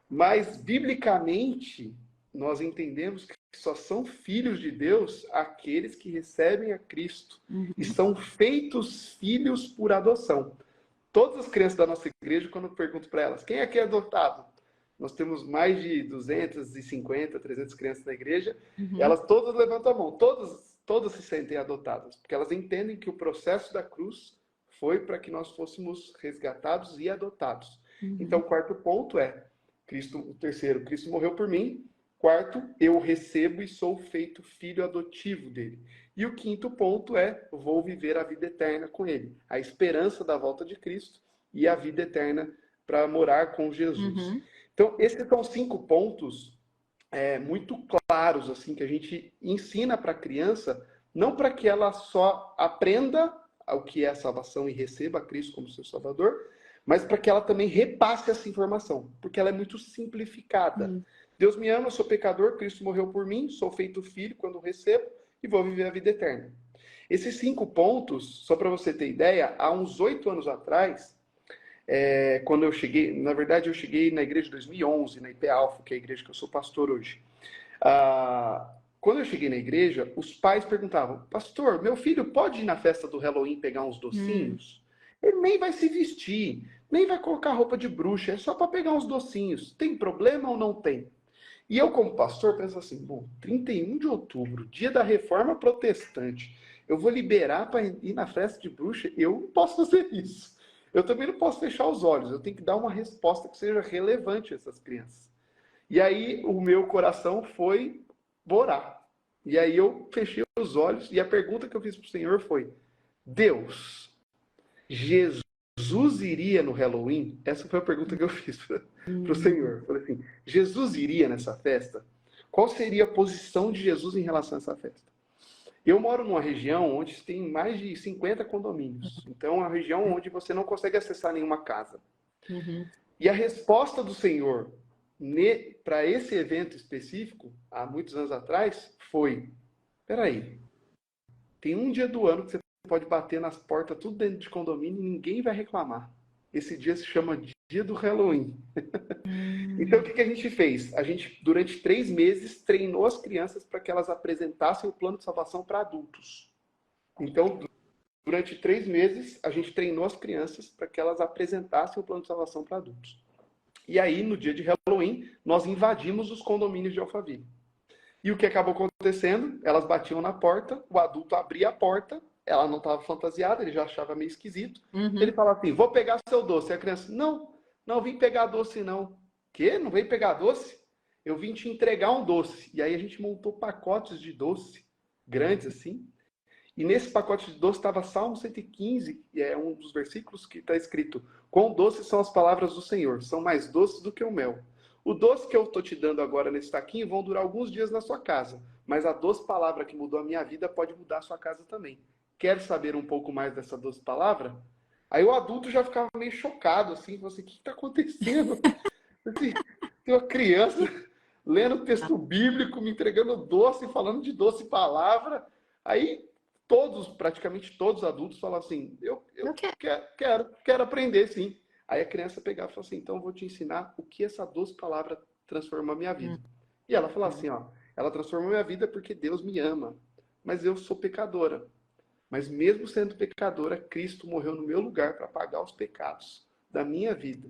Mas, biblicamente, nós entendemos que só são filhos de Deus aqueles que recebem a Cristo. E são feitos filhos por adoção. Todas as crianças da nossa igreja, quando eu pergunto para elas, quem aqui é adotado? Nós temos mais de 250, 300 crianças na igreja. Elas todas levantam a mão. Todas se sentem adotadas, porque elas entendem que o processo da cruz foi para que nós fôssemos resgatados e adotados. Então, o quarto ponto é, o terceiro, Cristo morreu por mim. Quarto, eu recebo e sou feito filho adotivo dele. E o quinto ponto é, vou viver a vida eterna com ele. A esperança da volta de Cristo e a vida eterna para morar com Jesus. Então, esses são 5 pontos muito claros, assim, que a gente ensina para a criança, não para que ela só aprenda o que é a salvação e receba a Cristo como seu Salvador, mas para que ela também repasse essa informação, porque ela é muito simplificada. Deus me ama, eu sou pecador, Cristo morreu por mim, sou feito filho quando recebo e vou viver a vida eterna. Esses 5 pontos, só para você ter ideia, há uns 8 anos atrás, quando eu cheguei, na verdade eu cheguei na igreja de 2011, na IP Alpha, que é a igreja que eu sou pastor hoje. Quando eu cheguei na igreja, os pais perguntavam, pastor, meu filho pode ir na festa do Halloween pegar uns docinhos? Ele nem vai se vestir, nem vai colocar roupa de bruxa, é só para pegar uns docinhos. Tem problema ou não tem? E eu, como pastor, penso assim, bom, 31 de outubro, dia da Reforma Protestante, eu vou liberar para ir na festa de bruxa? Eu não posso fazer isso. Eu também não posso fechar os olhos, eu tenho que dar uma resposta que seja relevante a essas crianças. E aí o meu coração foi orar. E aí eu fechei os olhos e a pergunta que eu fiz para o Senhor foi, Deus, Jesus iria no Halloween? Essa foi a pergunta que eu fiz para o Senhor. Eu falei assim, Jesus iria nessa festa? Qual seria a posição de Jesus em relação a essa festa? Eu moro numa região onde tem mais de 50 condomínios. Então, é uma região onde você não consegue acessar nenhuma casa. E a resposta do Senhor para esse evento específico, há muitos anos atrás, foi, peraí, tem um dia do ano que você pode bater nas portas tudo dentro de condomínio e ninguém vai reclamar. Esse dia se chama Dia do Halloween. Então, o que a gente fez? A gente, durante 3 meses, treinou as crianças para que elas apresentassem o plano de salvação para adultos. Então, durante 3 meses, a gente treinou as crianças para que elas apresentassem o plano de salvação para adultos. E aí, no dia de Halloween, nós invadimos os condomínios de Alphaville. E o que acabou acontecendo? Elas batiam na porta, o adulto abria a porta, ela não estava fantasiada, ele já achava meio esquisito. Ele falava assim, vou pegar seu doce. E a criança, não vim pegar doce não. Quê? Não veio pegar doce? Eu vim te entregar um doce. E aí a gente montou pacotes de doce, grandes assim. E nesse pacote de doce estava Salmo 115, e é um dos versículos que está escrito, quão doces são as palavras do Senhor, são mais doces do que o mel. O doce que eu estou te dando agora nesse taquinho vão durar alguns dias na sua casa, mas a doce palavra que mudou a minha vida pode mudar a sua casa também. Quer saber um pouco mais dessa doce palavra? Aí o adulto já ficava meio chocado, assim, falou assim, o que está acontecendo? Assim, Tem uma criança lendo texto bíblico, me entregando doce, falando de doce palavra. Aí todos, praticamente todos os adultos falam assim, eu Eu quero. quero aprender, sim. Aí a criança pegava e falava assim, então eu vou te ensinar o que essa doce palavra transformou a minha vida. E ela falou assim, ó, ela transformou a minha vida porque Deus me ama, mas eu sou pecadora. Mas mesmo sendo pecadora, Cristo morreu no meu lugar para pagar os pecados da minha vida.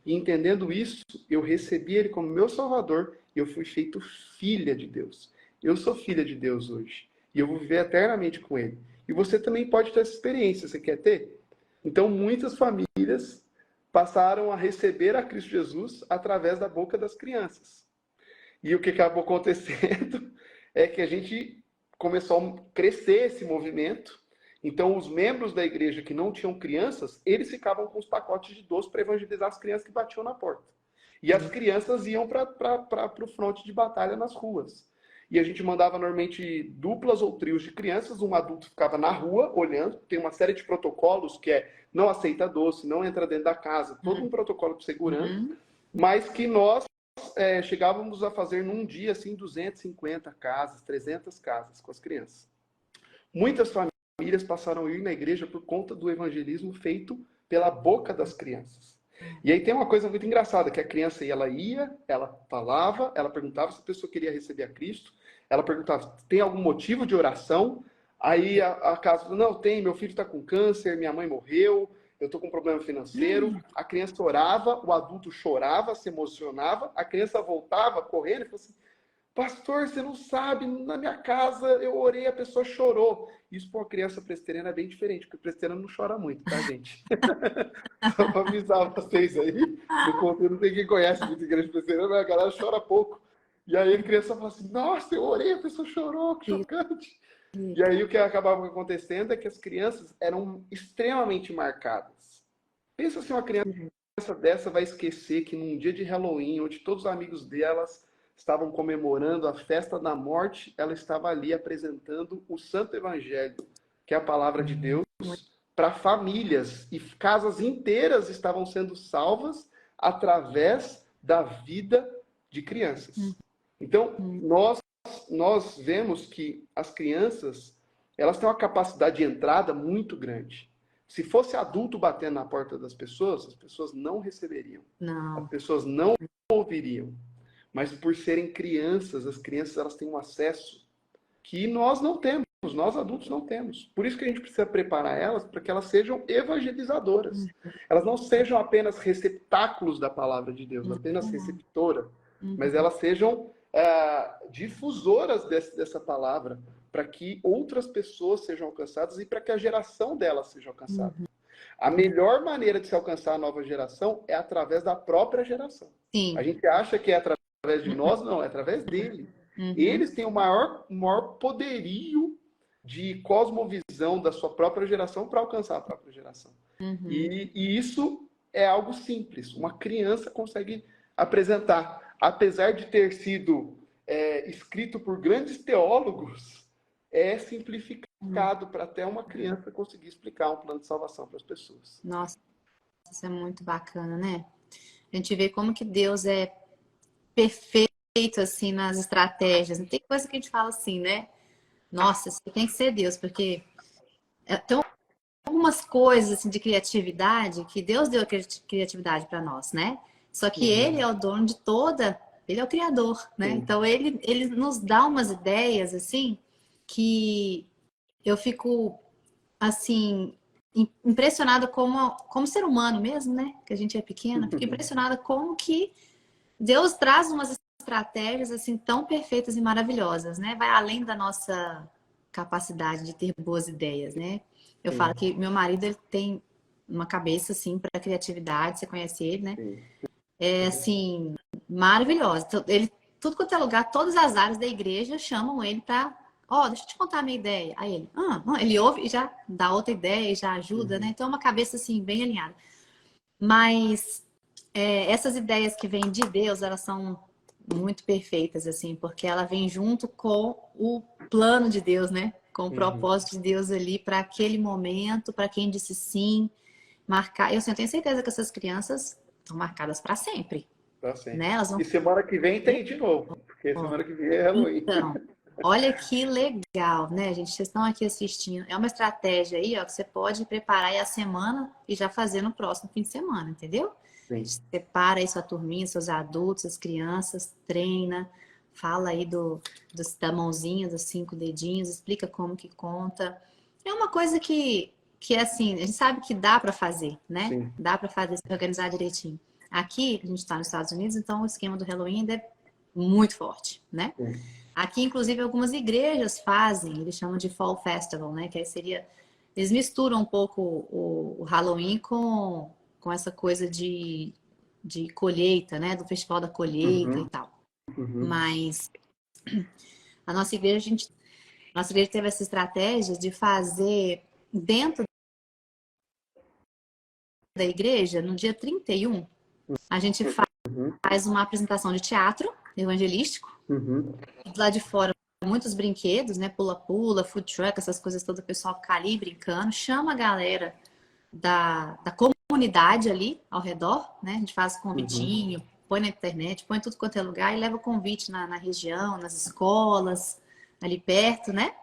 E entendendo isso, eu recebi Ele como meu Salvador e eu fui feito filha de Deus. Eu sou filha de Deus hoje. E eu vou viver eternamente com Ele. E você também pode ter essa experiência. Você quer ter? Então, muitas famílias passaram a receber a Cristo Jesus através da boca das crianças. E o que acabou acontecendo é que a gente começou a crescer esse movimento. Então, os membros da igreja que não tinham crianças, eles ficavam com os pacotes de doce para evangelizar as crianças que batiam na porta. E as crianças iam para o fronte de batalha nas ruas. E a gente mandava normalmente duplas ou trios de crianças, um adulto ficava na rua olhando, tem uma série de protocolos que é não aceita doce, não entra dentro da casa, todo um protocolo de segurança, mas que nós chegávamos a fazer num dia assim 250 casas, 300 casas com as crianças. Muitas famílias passaram a ir na igreja por conta do evangelismo feito pela boca das crianças. E aí tem uma coisa muito engraçada, que a criança ela ia, ela falava, ela perguntava se a pessoa queria receber a Cristo, ela perguntava, tem algum motivo de oração? Aí a casa falou, não, tem, meu filho está com câncer, minha mãe morreu, eu estou com um problema financeiro. A criança orava, o adulto chorava, se emocionava, a criança voltava correndo e falou assim, pastor, você não sabe, na minha casa eu orei, a pessoa chorou. Isso para uma criança presbiteriana é bem diferente, porque o presbiteriano não chora muito, tá, gente? Só para avisar vocês aí, no conteúdo não tem quem conhece muito igreja presbiteriana, mas a galera chora pouco. E aí a criança fala assim, nossa, eu orei, a pessoa chorou, que chocante. E aí o que acabava acontecendo é que as crianças eram extremamente marcadas. Pensa se uma criança dessa vai esquecer que num dia de Halloween, onde todos os amigos delas estavam comemorando a festa da morte, ela estava ali apresentando o Santo Evangelho, que é a palavra de Deus, para famílias. E casas inteiras estavam sendo salvas através da vida de crianças. Então, nós vemos que as crianças, elas têm uma capacidade de entrada muito grande. Se fosse adulto batendo na porta das pessoas, as pessoas não receberiam. Não. As pessoas não ouviriam. Mas por serem crianças, as crianças elas têm um acesso que nós não temos, nós adultos não temos. Por isso que a gente precisa preparar elas para que elas sejam evangelizadoras. Elas não sejam apenas receptáculos da palavra de Deus, apenas receptora, mas elas sejam difusoras dessa palavra, para que outras pessoas sejam alcançadas e para que a geração delas seja alcançada. A melhor maneira de se alcançar a nova geração é através da própria geração. Sim. A gente acha que é através de nós, não, é através dele. Eles têm o maior poderio de cosmovisão da sua própria geração para alcançar a própria geração. E isso é algo simples. Uma criança consegue apresentar. Apesar de ter sido escrito por grandes teólogos, é simplificado para até uma criança conseguir explicar um plano de salvação para as pessoas. Nossa, isso é muito bacana, né? A gente vê como que Deus é perfeito, assim, nas estratégias. Não tem coisa que a gente fala assim, né? Nossa, isso tem que ser Deus, porque tem algumas coisas assim, de criatividade que Deus deu a criatividade para nós, né? Só que Ele é o dono de toda, Ele é o Criador, né? Então ele nos dá umas ideias, assim, que eu fico, assim, impressionada como ser humano mesmo, né? Que a gente é pequena, fico impressionada como que Deus traz umas estratégias assim tão perfeitas e maravilhosas, né? Vai além da nossa capacidade de ter boas ideias, né? Eu falo que meu marido ele tem uma cabeça assim para criatividade, você conhece ele, né? É assim maravilhosa. Ele tudo quanto é lugar, todas as áreas da igreja chamam ele para, deixa eu te contar a minha ideia. Aí ele, ele ouve e já dá outra ideia e já ajuda, né? Então é uma cabeça assim bem alinhada. Mas essas ideias que vêm de Deus, elas são muito perfeitas, assim, porque ela vem junto com o plano de Deus, né? Com o propósito de Deus ali para aquele momento, para quem disse sim, marcar. Eu tenho certeza que essas crianças estão marcadas para sempre. Tá sim. né? Elas vão... E semana que vem tem de novo, porque semana que vem é Halloween. Então, olha que legal, né, gente? Vocês estão aqui assistindo. É uma estratégia aí, ó, que você pode preparar aí a semana e já fazer no próximo fim de semana, entendeu? Sim. Separa aí sua turminha, seus adultos, as crianças, treina, fala aí da mãozinha, dos 5 dedinhos, explica como que conta. É uma coisa que é assim, a gente sabe que dá para fazer, né? Sim. Dá para fazer, se organizar direitinho. Aqui, a gente está nos Estados Unidos, então o esquema do Halloween ainda é muito forte, né? Sim. Aqui, inclusive, algumas igrejas fazem, eles chamam de Fall Festival, né? Que aí seria... Eles misturam um pouco o Halloween com essa coisa de colheita, né? Do festival da colheita e tal. Mas a nossa igreja, nossa igreja teve essa estratégia de fazer dentro da igreja, no dia 31, a gente faz uma apresentação de teatro evangelístico. Do lado de fora, muitos brinquedos, né? Pula-pula, food truck, essas coisas todas, o pessoal ficar ali brincando. Chama a galera da comunidade ali ao redor, né? A gente faz convitinho, põe na internet, põe tudo quanto é lugar e leva convite na região, nas escolas, ali perto, né?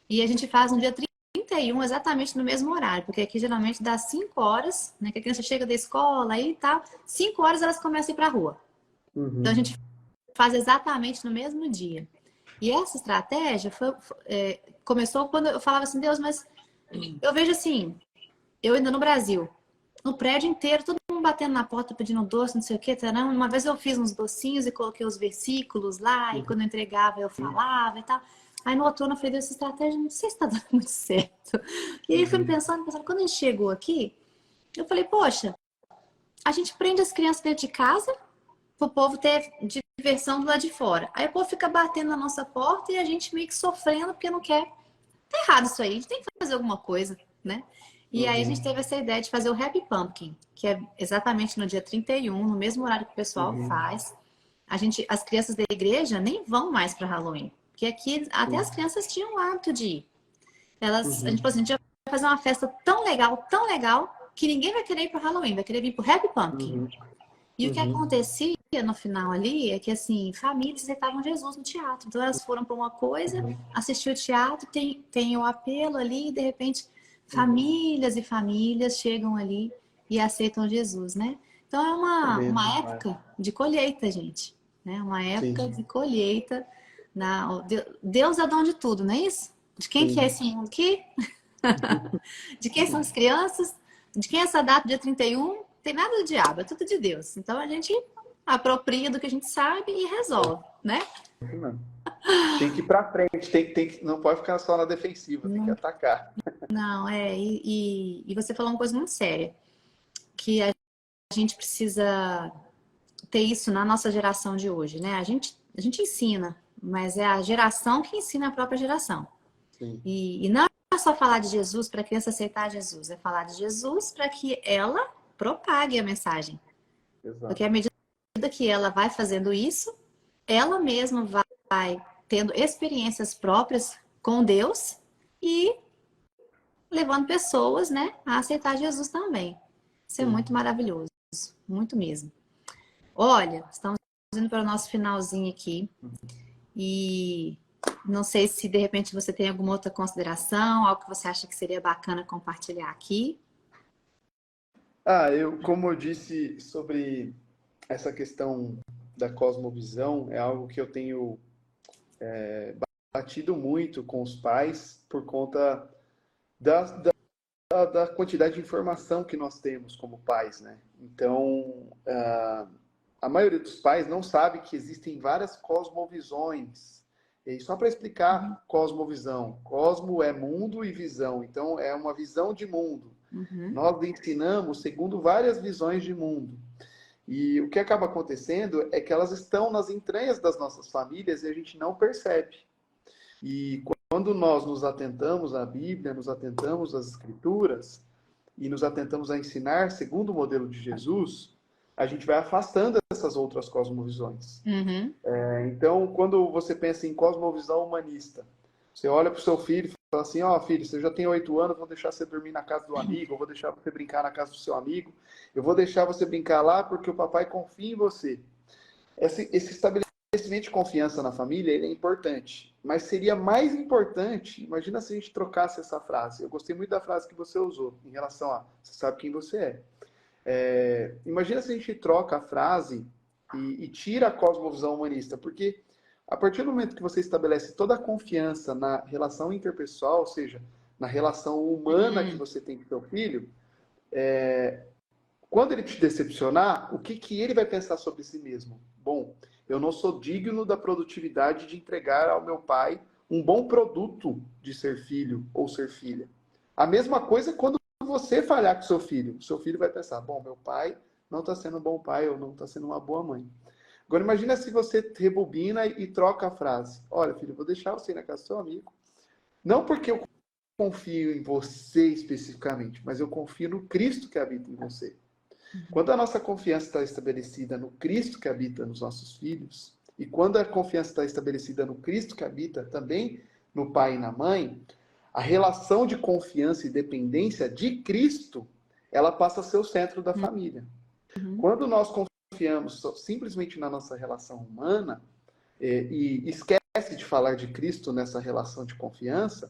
E a gente faz no dia 31, exatamente no mesmo horário, porque aqui geralmente dá 5 horas, né? Que a criança chega da escola aí e tal, 5 horas elas começam a ir pra rua. Então a gente faz exatamente no mesmo dia. E essa estratégia começou quando eu falava assim, Deus, mas eu vejo assim, eu ainda no Brasil, no prédio inteiro, todo mundo batendo na porta pedindo doce, não sei o que, tarão. Uma vez eu fiz uns docinhos e coloquei os versículos lá, e quando eu entregava eu falava e tal. Aí no outono eu falei, Deus, essa estratégia não sei se está dando muito certo. E aí fui pensando, quando a gente chegou aqui, eu falei, poxa, a gente prende as crianças dentro de casa, pro povo ter diversão do lado de fora. Aí o povo fica batendo na nossa porta e a gente meio que sofrendo porque não quer. Tá errado isso aí, a gente tem que fazer alguma coisa, né? E aí a gente teve essa ideia de fazer o Happy Pumpkin, que é exatamente no dia 31, no mesmo horário que o pessoal faz. As crianças da igreja nem vão mais para Halloween, porque aqui até as crianças tinham o hábito de ir. A gente falou assim, a gente vai fazer uma festa tão legal, que ninguém vai querer ir para Halloween, vai querer vir para o Happy Pumpkin. E o que acontecia no final ali é que, assim, famílias aceitavam Jesus no teatro. Então, elas foram para uma coisa, assistiu o teatro, tem o apelo ali, e de repente, famílias e famílias chegam ali e aceitam Jesus, né? Então, é uma época de colheita, gente. Né? Uma época de colheita. Deus é dono de tudo, não é isso? De quem que é esse mundo aqui? De quem são as crianças? De quem é essa data, dia 31? Tem nada do diabo, é tudo de Deus. Então a gente apropria do que a gente sabe e resolve, né? Tem que ir pra frente, não pode ficar só na defensiva, tem que atacar. Não, e você falou uma coisa muito séria, que a gente precisa ter isso na nossa geração de hoje, né? A gente ensina, mas é a geração que ensina a própria geração. E não é só falar de Jesus para a criança aceitar Jesus, é falar de Jesus para que ela propague a mensagem. Exato. Porque à medida que ela vai fazendo isso, ela mesma vai tendo experiências próprias com Deus e levando pessoas, né, a aceitar Jesus também. Isso é muito maravilhoso, muito mesmo. Olha, estamos indo para o nosso finalzinho aqui e não sei se de repente você tem alguma outra consideração, algo que você acha que seria bacana compartilhar aqui. Como eu disse sobre essa questão da cosmovisão, é algo que eu tenho batido muito com os pais por conta da quantidade de informação que nós temos como pais, né? Então, a maioria dos pais não sabe que existem várias cosmovisões. E só para explicar cosmovisão, cosmo é mundo e visão, então é uma visão de mundo. Nós ensinamos segundo várias visões de mundo. E o que acaba acontecendo é que elas estão nas entranhas das nossas famílias e a gente não percebe. E quando nós nos atentamos à Bíblia, nos atentamos às Escrituras e nos atentamos a ensinar segundo o modelo de Jesus, a gente vai afastando essas outras cosmovisões. Então, quando você pensa em cosmovisão humanista, você olha para o seu filho e fala assim, filho, você já tem 8 anos, vou deixar você dormir na casa do amigo, eu vou deixar você brincar na casa do seu amigo, eu vou deixar você brincar lá porque o papai confia em você. esse estabelecimento de confiança na família, ele é importante. Mas seria mais importante, imagina se a gente trocasse essa frase. Eu gostei muito da frase que você usou, em relação a, você sabe quem você é. Imagina se a gente troca a frase e tira a cosmovisão humanista, porque a partir do momento que você estabelece toda a confiança na relação interpessoal, ou seja, na relação humana que você tem com seu filho, quando ele te decepcionar, o que ele vai pensar sobre si mesmo? Bom, eu não sou digno da produtividade de entregar ao meu pai um bom produto de ser filho ou ser filha. A mesma coisa quando você falhar com o seu filho vai pensar, bom, meu pai não está sendo um bom pai ou não está sendo uma boa mãe. Agora imagina se você rebobina e troca a frase. Olha, filho, eu vou deixar você ir na casa do seu amigo. Não porque eu confio em você especificamente, mas eu confio no Cristo que habita em você. Quando a nossa confiança está estabelecida no Cristo que habita nos nossos filhos, e quando a confiança está estabelecida no Cristo que habita também no pai e na mãe, a relação de confiança e dependência de Cristo, ela passa a ser o centro da família. Quando nós confiamos simplesmente na nossa relação humana e esquece de falar de Cristo nessa relação de confiança,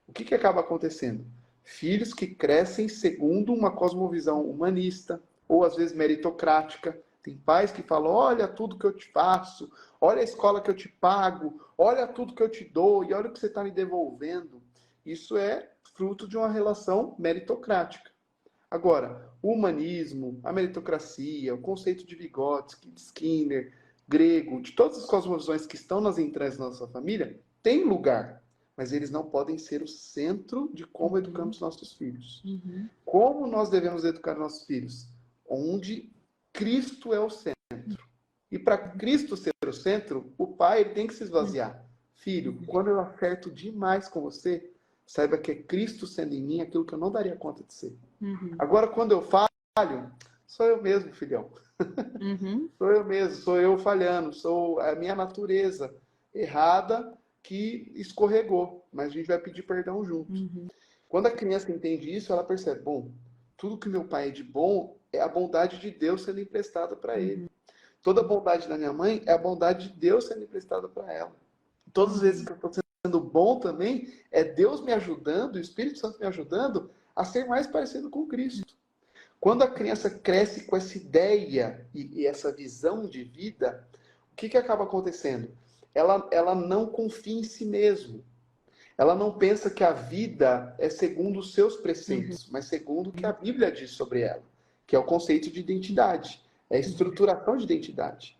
o que acaba acontecendo? Filhos que crescem segundo uma cosmovisão humanista, ou às vezes meritocrática. Tem pais que falam, olha tudo que eu te faço, olha a escola que eu te pago, olha tudo que eu te dou e olha o que você está me devolvendo. Isso é fruto de uma relação meritocrática. Agora, o humanismo, a meritocracia, o conceito de Vygotsky, de Skinner, grego, de todas as cosmovisões que estão nas entranhas da nossa família, tem lugar, mas eles não podem ser o centro de como educamos nossos filhos. Como nós devemos educar nossos filhos? Onde Cristo é o centro. E para Cristo ser o centro, o pai ele tem que se esvaziar. Filho, quando eu acerto demais com você, saiba que é Cristo sendo em mim aquilo que eu não daria conta de ser. Agora, quando eu falho, sou eu mesmo, filhão. Sou eu mesmo, sou eu falhando, sou a minha natureza errada que escorregou, mas a gente vai pedir perdão junto. Quando a criança entende isso, ela percebe, bom, tudo que meu pai é de bom é a bondade de Deus sendo emprestada para ele. Toda a bondade da minha mãe é a bondade de Deus sendo emprestada para ela. Todas as vezes que eu estou sendo bom também, é Deus me ajudando, o Espírito Santo me ajudando a ser mais parecido com Cristo. Quando a criança cresce com essa ideia e essa visão de vida, o que acaba acontecendo? Ela não confia em si mesmo. Ela não pensa que a vida é segundo os seus preceitos, mas segundo o que a Bíblia diz sobre ela, que é o conceito de identidade, é a estruturação de identidade.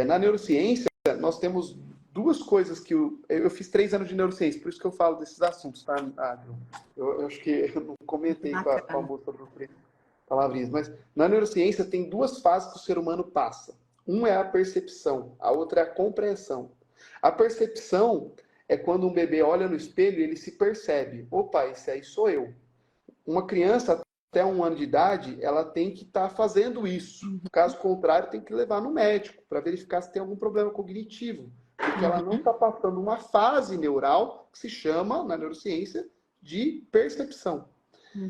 Na neurociência, nós temos duas coisas que eu fiz 3 anos de neurociência, por isso que eu falo desses assuntos, tá? Eu acho que eu não comentei com a moça sobre o palavrinhas, mas na neurociência tem 2 fases que o ser humano passa. Um é a percepção, a outra é a compreensão. A percepção é quando um bebê olha no espelho e ele se percebe. Opa, esse aí sou eu. Uma criança até 1 ano de idade, ela tem que estar fazendo isso. Caso contrário, tem que levar no médico para verificar se tem algum problema cognitivo. Porque ela não está passando uma fase neural que se chama, na neurociência, de percepção.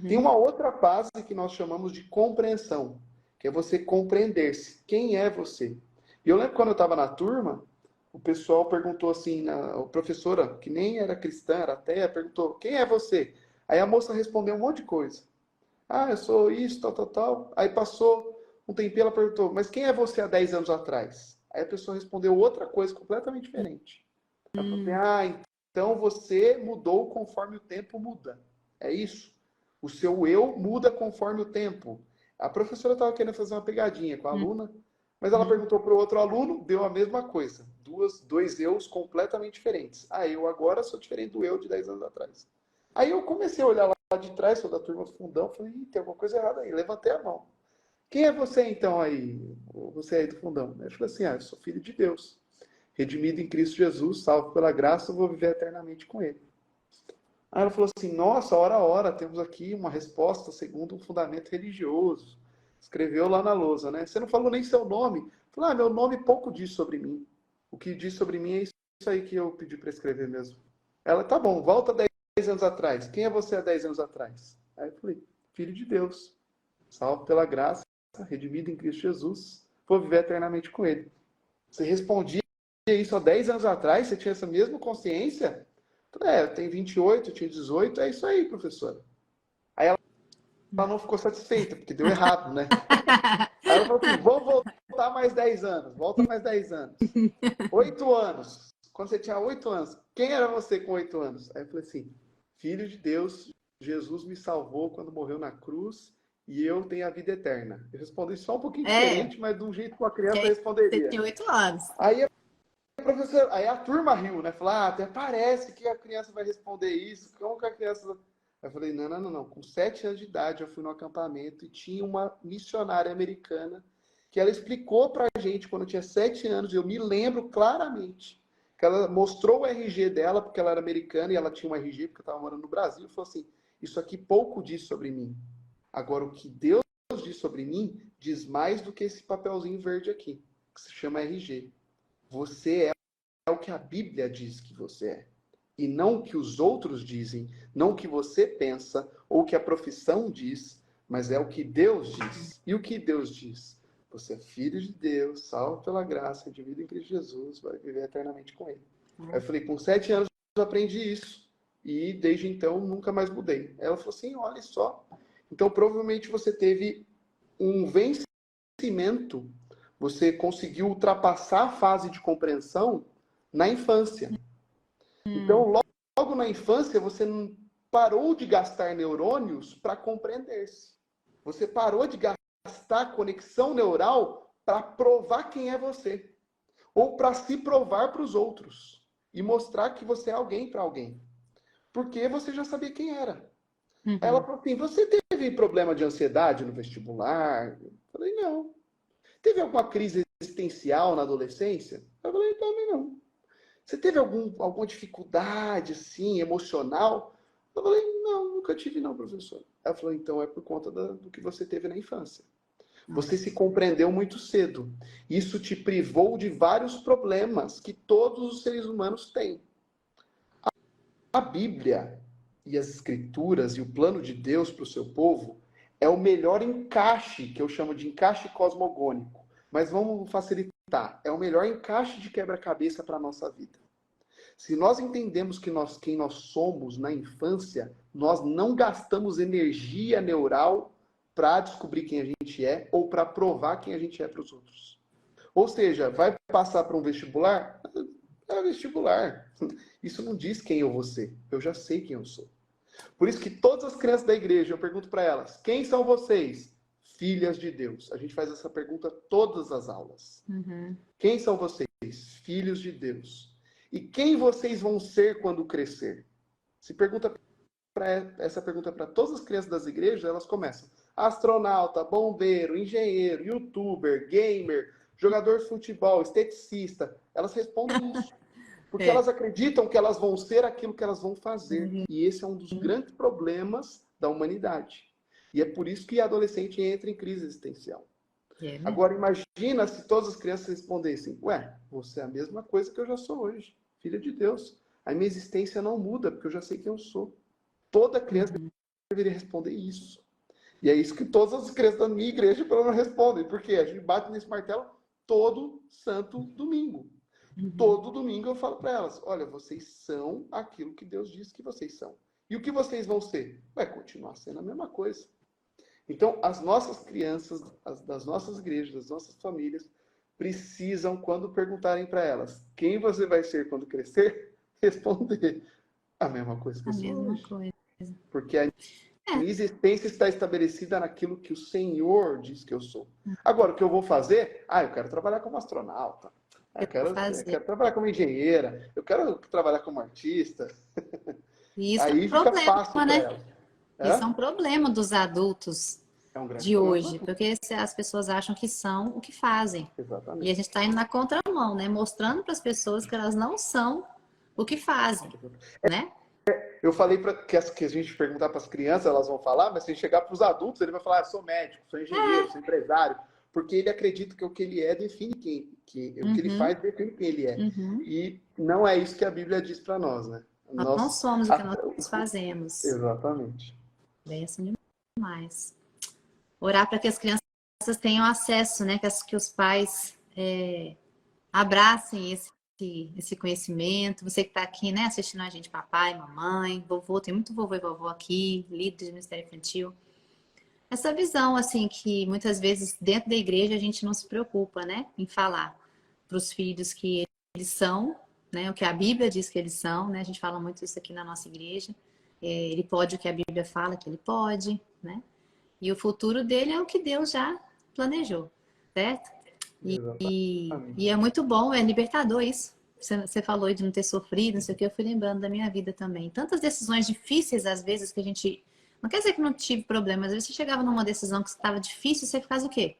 Tem uma outra fase que nós chamamos de compreensão, que é você compreender-se. Quem é você? E eu lembro quando eu estava na turma, o pessoal perguntou assim, a professora, que nem era cristã, era ateia, perguntou, quem é você? Aí a moça respondeu um monte de coisa. Ah, eu sou isso, tal, tal, tal. Aí passou um tempinho, ela perguntou, mas quem é você há 10 anos atrás? Aí a pessoa respondeu outra coisa completamente diferente. Ela falou assim, então você mudou conforme o tempo muda. É isso. O seu eu muda conforme o tempo. A professora estava querendo fazer uma pegadinha com a aluna, mas ela perguntou para o outro aluno, deu a mesma coisa. Dois eus completamente diferentes. Eu agora sou diferente do eu de 10 anos atrás. Aí eu comecei a olhar lá de trás, sou da turma do fundão, falei, tem alguma coisa errada aí. Levantei a mão. Quem é você então aí? Você aí do fundão? Eu falei assim, eu sou filho de Deus. Redimido em Cristo Jesus, salvo pela graça, eu vou viver eternamente com Ele. Aí ela falou assim, nossa, ora, temos aqui uma resposta segundo um fundamento religioso. Escreveu lá na lousa, né? Você não falou nem seu nome. Falei, meu nome pouco diz sobre mim. O que diz sobre mim é isso aí que eu pedi para escrever mesmo. Ela, tá bom, volta 10 anos atrás. Quem é você há 10 anos atrás? Aí eu falei, filho de Deus, salvo pela graça, redimido em Cristo Jesus, vou viver eternamente com Ele. Você respondia isso há 10 anos atrás? Você tinha essa mesma consciência? Eu falei, eu tenho 28, eu tinha 18, é isso aí, professora. Aí ela não ficou satisfeita, porque deu errado, né? Aí ela falou assim, vou voltar mais 10 anos, volta mais 10 anos. 8 anos. Quando você tinha 8 anos, quem era você com 8 anos? Aí eu falei assim, filho de Deus, Jesus me salvou quando morreu na cruz e eu tenho a vida eterna. Eu respondi só um pouquinho É, diferente, mas de um jeito que uma que criança aí você responderia. tinha 8 anos. Aí a professora, aí a turma riu, né? Falou, até parece que a criança vai responder isso. Como que a criança... Aí eu falei, não. Com 7 anos de idade eu fui no acampamento e tinha uma missionária americana que ela explicou pra gente quando eu tinha 7 anos, eu me lembro claramente, que ela mostrou o RG dela, porque ela era americana e ela tinha um RG porque eu estava morando no Brasil, e falou assim, isso aqui pouco diz sobre mim. Agora, o que Deus diz sobre mim, diz mais do que esse papelzinho verde aqui, que se chama RG. Você é o que a Bíblia diz que você é. E não o que os outros dizem, não o que você pensa, ou o que a profissão diz, mas é o que Deus diz. E o que Deus diz? Você é filho de Deus, salvo pela graça, de vida em Cristo Jesus, vai viver eternamente com Ele. Aí eu falei, com 7 anos eu aprendi isso. E desde então nunca mais mudei. Ela falou assim, olha só. Então provavelmente você teve um vencimento, você conseguiu ultrapassar a fase de compreensão na infância. Então, logo na infância, você não parou de gastar neurônios para compreender-se. Você parou de gastar conexão neural para provar quem é você. Ou para se provar para os outros. E mostrar que você é alguém para alguém. Porque você já sabia quem era. Aí ela falou assim, você teve problema de ansiedade no vestibular? Eu falei, não. Teve alguma crise existencial na adolescência? Eu falei, também não. Você teve alguma dificuldade, assim, emocional? Eu falei, não, nunca tive não, professor. Ela falou, então é por conta do que você teve na infância. Você se compreendeu muito cedo. Isso te privou de vários problemas que todos os seres humanos têm. A Bíblia e as Escrituras e o plano de Deus para o seu povo é o melhor encaixe, que eu chamo de encaixe cosmogônico. Mas vamos facilitar. É o melhor encaixe de quebra-cabeça para a nossa vida. Se nós entendemos quem nós somos na infância, nós não gastamos energia neural para descobrir quem a gente é ou para provar quem a gente é para os outros. Ou seja, vai passar para um vestibular? É vestibular. Isso não diz quem eu vou ser. Eu já sei quem eu sou. Por isso que todas as crianças da igreja, eu pergunto para elas, quem são vocês? Filhas de Deus. A gente faz essa pergunta todas as aulas. Quem são vocês? Filhos de Deus. E quem vocês vão ser quando crescer? Se pergunta essa pergunta para todas as crianças das igrejas, elas começam: astronauta, bombeiro, engenheiro, youtuber, gamer, jogador de futebol, esteticista. Elas respondem isso. Porque elas acreditam que elas vão ser aquilo que elas vão fazer. E esse é um dos grandes problemas da humanidade. E é por isso que a adolescente entra em crise existencial. Agora, imagina se todas as crianças respondessem: ué, você é a mesma coisa que eu já sou hoje, filha de Deus. A minha existência não muda, porque eu já sei quem eu sou. Toda criança deveria responder isso. E é isso que todas as crianças da minha igreja, pelo menos, respondem. Porque a gente bate nesse martelo todo santo domingo. Todo domingo eu falo para elas: olha, vocês são aquilo que Deus diz que vocês são. E o que vocês vão ser? Vai continuar sendo a mesma coisa. Então, as nossas crianças, das nossas igrejas, das nossas famílias, precisam, quando perguntarem para elas quem você vai ser quando crescer, responder a mesma coisa que eu sou hoje. Porque a minha existência está estabelecida naquilo que o Senhor diz que eu sou. Agora, o que eu vou fazer? Eu quero trabalhar como astronauta. Eu quero trabalhar como engenheira. Eu quero trabalhar como artista. Isso Aí é um fica problema, fácil para né? elas. Isso é um problema dos adultos É um grande de problema hoje, porque as pessoas acham que são o que fazem. Exatamente. E a gente está indo na contramão, né? Mostrando para as pessoas que elas não são o que fazem, né? Eu falei que a gente perguntar para as crianças, elas vão falar, mas se chegar para os adultos, ele vai falar: sou médico, sou engenheiro, sou empresário. Porque ele acredita que o que ele é define o que ele faz define quem ele é. E não é isso que a Bíblia diz para nós, né? Nós não somos o que nós fazemos. Exatamente. Bem assim demais. Orar para que as crianças tenham acesso, né? Que os pais Abracem esse conhecimento. Você que está aqui, né, assistindo a gente, papai, mamãe, vovô, tem muito vovô e vovó aqui, líder de Ministério Infantil. Essa visão, assim, que muitas vezes dentro da igreja a gente não se preocupa, né, em falar para os filhos que eles são, né, o que a Bíblia diz que eles são, né, a gente fala muito isso aqui na nossa igreja. Ele pode o que a Bíblia fala que ele pode, né, e o futuro dele é o que Deus já planejou, certo? E Exatamente. é muito bom, é libertador isso. Você falou de não ter sofrido, não sei o que, eu fui lembrando da minha vida também. Tantas decisões difíceis, às vezes, que a gente. Não quer dizer que não tive problemas, às vezes você chegava numa decisão que estava difícil, você ficava o quê?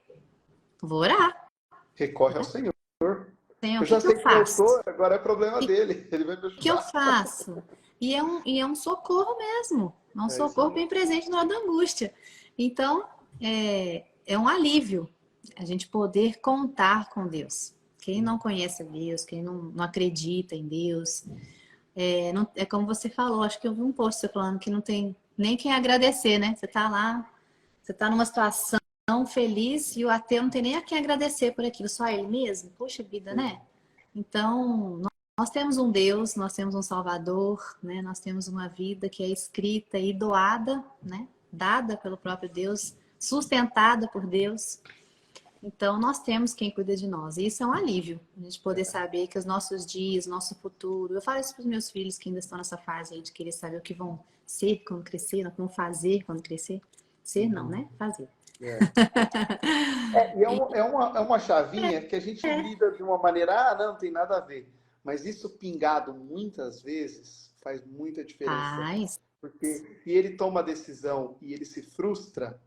Vou orar. Recorre ao Senhor. Senhor, Eu o que já que eu sei quem eu faço? sou, agora é problema O dele. Ele vai me que eu ajudar. faço? E é um socorro mesmo. É um É isso socorro aí. bem presente na hora da angústia. Então, é um alívio a gente poder contar com Deus. Quem não conhece a Deus, quem não acredita em Deus, é como você falou, acho que eu vi um post você falando que não tem nem quem agradecer, né? Você tá lá, você tá numa situação feliz e o ateu não tem nem a quem agradecer por aquilo, só ele mesmo. Poxa vida, né? Então, nós temos um Deus, nós temos um Salvador, né? Nós temos uma vida que é escrita e doada, né? Dada pelo próprio Deus, sustentada por Deus. Então, nós temos quem cuida de nós. E isso é um alívio, a gente poder saber que os nossos dias, nosso futuro. Eu falo isso para os meus filhos que ainda estão nessa fase aí de querer saber o que vão ser quando crescer, o que vão fazer quando crescer. Ser não, né? Fazer. É. E é uma chavinha que a gente lida de uma maneira, não tem nada a ver. Mas isso pingado muitas vezes faz muita diferença. Paz. Porque se ele toma a decisão e ele se frustra,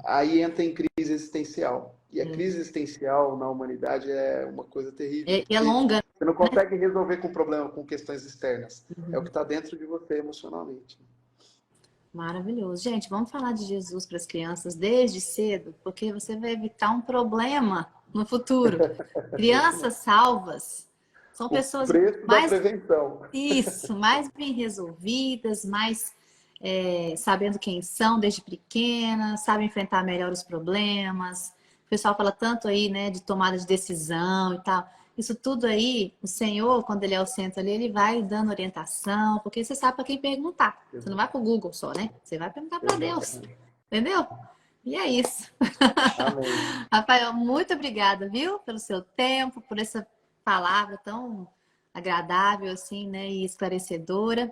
aí entra em crise existencial. E a crise existencial na humanidade é uma coisa terrível, E é porque longa. você não consegue resolver com problema, com questões externas. É o que está dentro de você emocionalmente. Maravilhoso. Gente, vamos falar de Jesus para as crianças desde cedo, porque você vai evitar um problema no futuro. Crianças salvas são O pessoas preço da mais prevenção. isso, mais bem resolvidas, mais sabendo quem são desde pequenas, sabem enfrentar melhor os problemas. O pessoal fala tanto aí, né, de tomada de decisão e tal. Isso tudo aí, o Senhor, quando ele é o centro ali, ele vai dando orientação, porque você sabe para quem perguntar. Você não vai para o Google só, né? Você vai perguntar para Deus. Exatamente. Entendeu? E é isso. Amém. Rafael, muito obrigada, viu, pelo seu tempo, por essa palavra tão agradável, assim, né, e esclarecedora.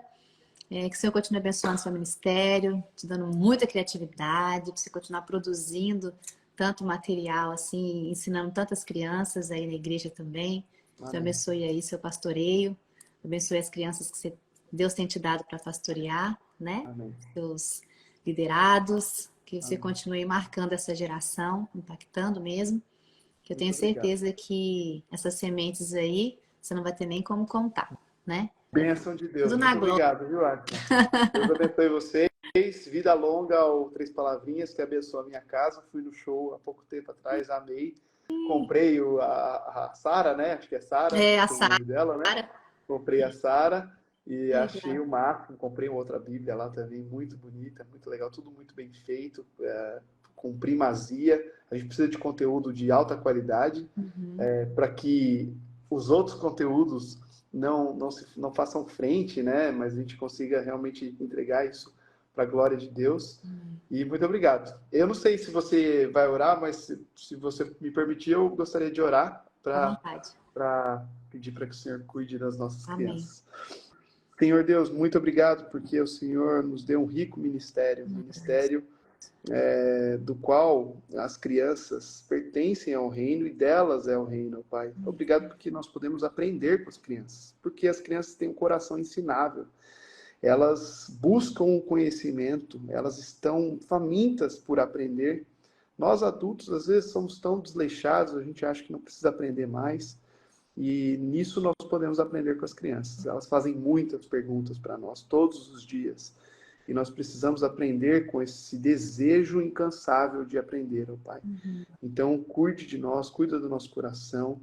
Que o Senhor continue abençoando o seu ministério, te dando muita criatividade, para você continuar produzindo tanto material, assim, ensinando tantas crianças aí na igreja também. Te Amém. abençoe aí seu pastoreio, abençoe as crianças que Deus tem te dado para pastorear, né? Amém. Seus liderados, que você Amém. continue marcando essa geração, impactando mesmo. Que eu tenho Muito obrigado. certeza que essas sementes aí, você não vai ter nem como contar, né? Bênção de Deus. Tudo na Muito glória. obrigado, viu, Atila? Deus abençoe vocês. Vida longa ao Três Palavrinhas, que abençoa a minha casa. Fui no show há pouco tempo atrás, amei. Comprei a Sara, né? Acho que é Sara, A tem o nome dela, né? Sara. Comprei a Sara e achei Legal. o máximo. Comprei uma outra Bíblia lá também, muito bonita, muito legal, tudo muito bem feito, com primazia. A gente precisa de conteúdo de alta qualidade, para que os outros conteúdos não façam frente, né? Mas a gente consiga realmente entregar isso para a glória de Deus. E muito obrigado. Eu não sei se você vai orar, mas se você me permitir, eu gostaria de orar À para vontade. pedir para que o Senhor cuide das nossas Amém. crianças. Senhor Deus, muito obrigado porque o Senhor nos deu um rico ministério, um ministério do qual as crianças pertencem ao reino e delas é o reino, Pai. Obrigado porque nós podemos aprender com as crianças, porque as crianças têm um coração ensinável. Elas buscam o conhecimento, elas estão famintas por aprender. Nós adultos, às vezes, somos tão desleixados, a gente acha que não precisa aprender mais. E nisso nós podemos aprender com as crianças. Elas fazem muitas perguntas para nós todos os dias. E nós precisamos aprender com esse desejo incansável de aprender, ó Pai. Então, cuide de nós, cuida do nosso coração,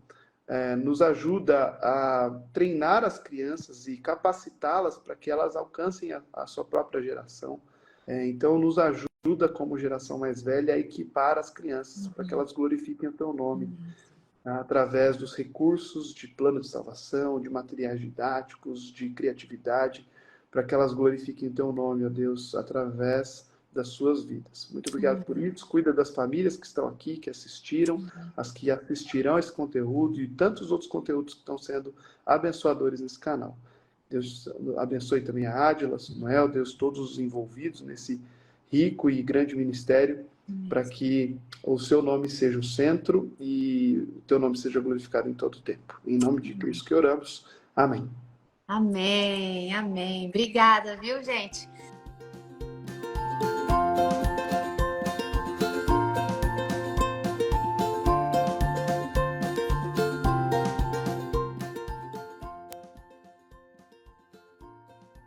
nos ajuda a treinar as crianças e capacitá-las para que elas alcancem a sua própria geração. Então, nos ajuda como geração mais velha a equipar as crianças para que elas glorifiquem o teu nome. através dos recursos de plano de salvação, de materiais didáticos, de criatividade, para que elas glorifiquem teu nome, ó Deus, através das suas vidas. Muito obrigado por isso. Cuida das famílias que estão aqui, que assistiram, as que assistirão a esse conteúdo e tantos outros conteúdos que estão sendo abençoadores nesse canal. Deus abençoe também a Ádila, Samuel, Deus, todos os envolvidos nesse rico e grande ministério, para que o seu nome seja o centro e o teu nome seja glorificado em todo o tempo. Em nome de Cristo que oramos. Amém. Amém, amém. Obrigada, viu, gente?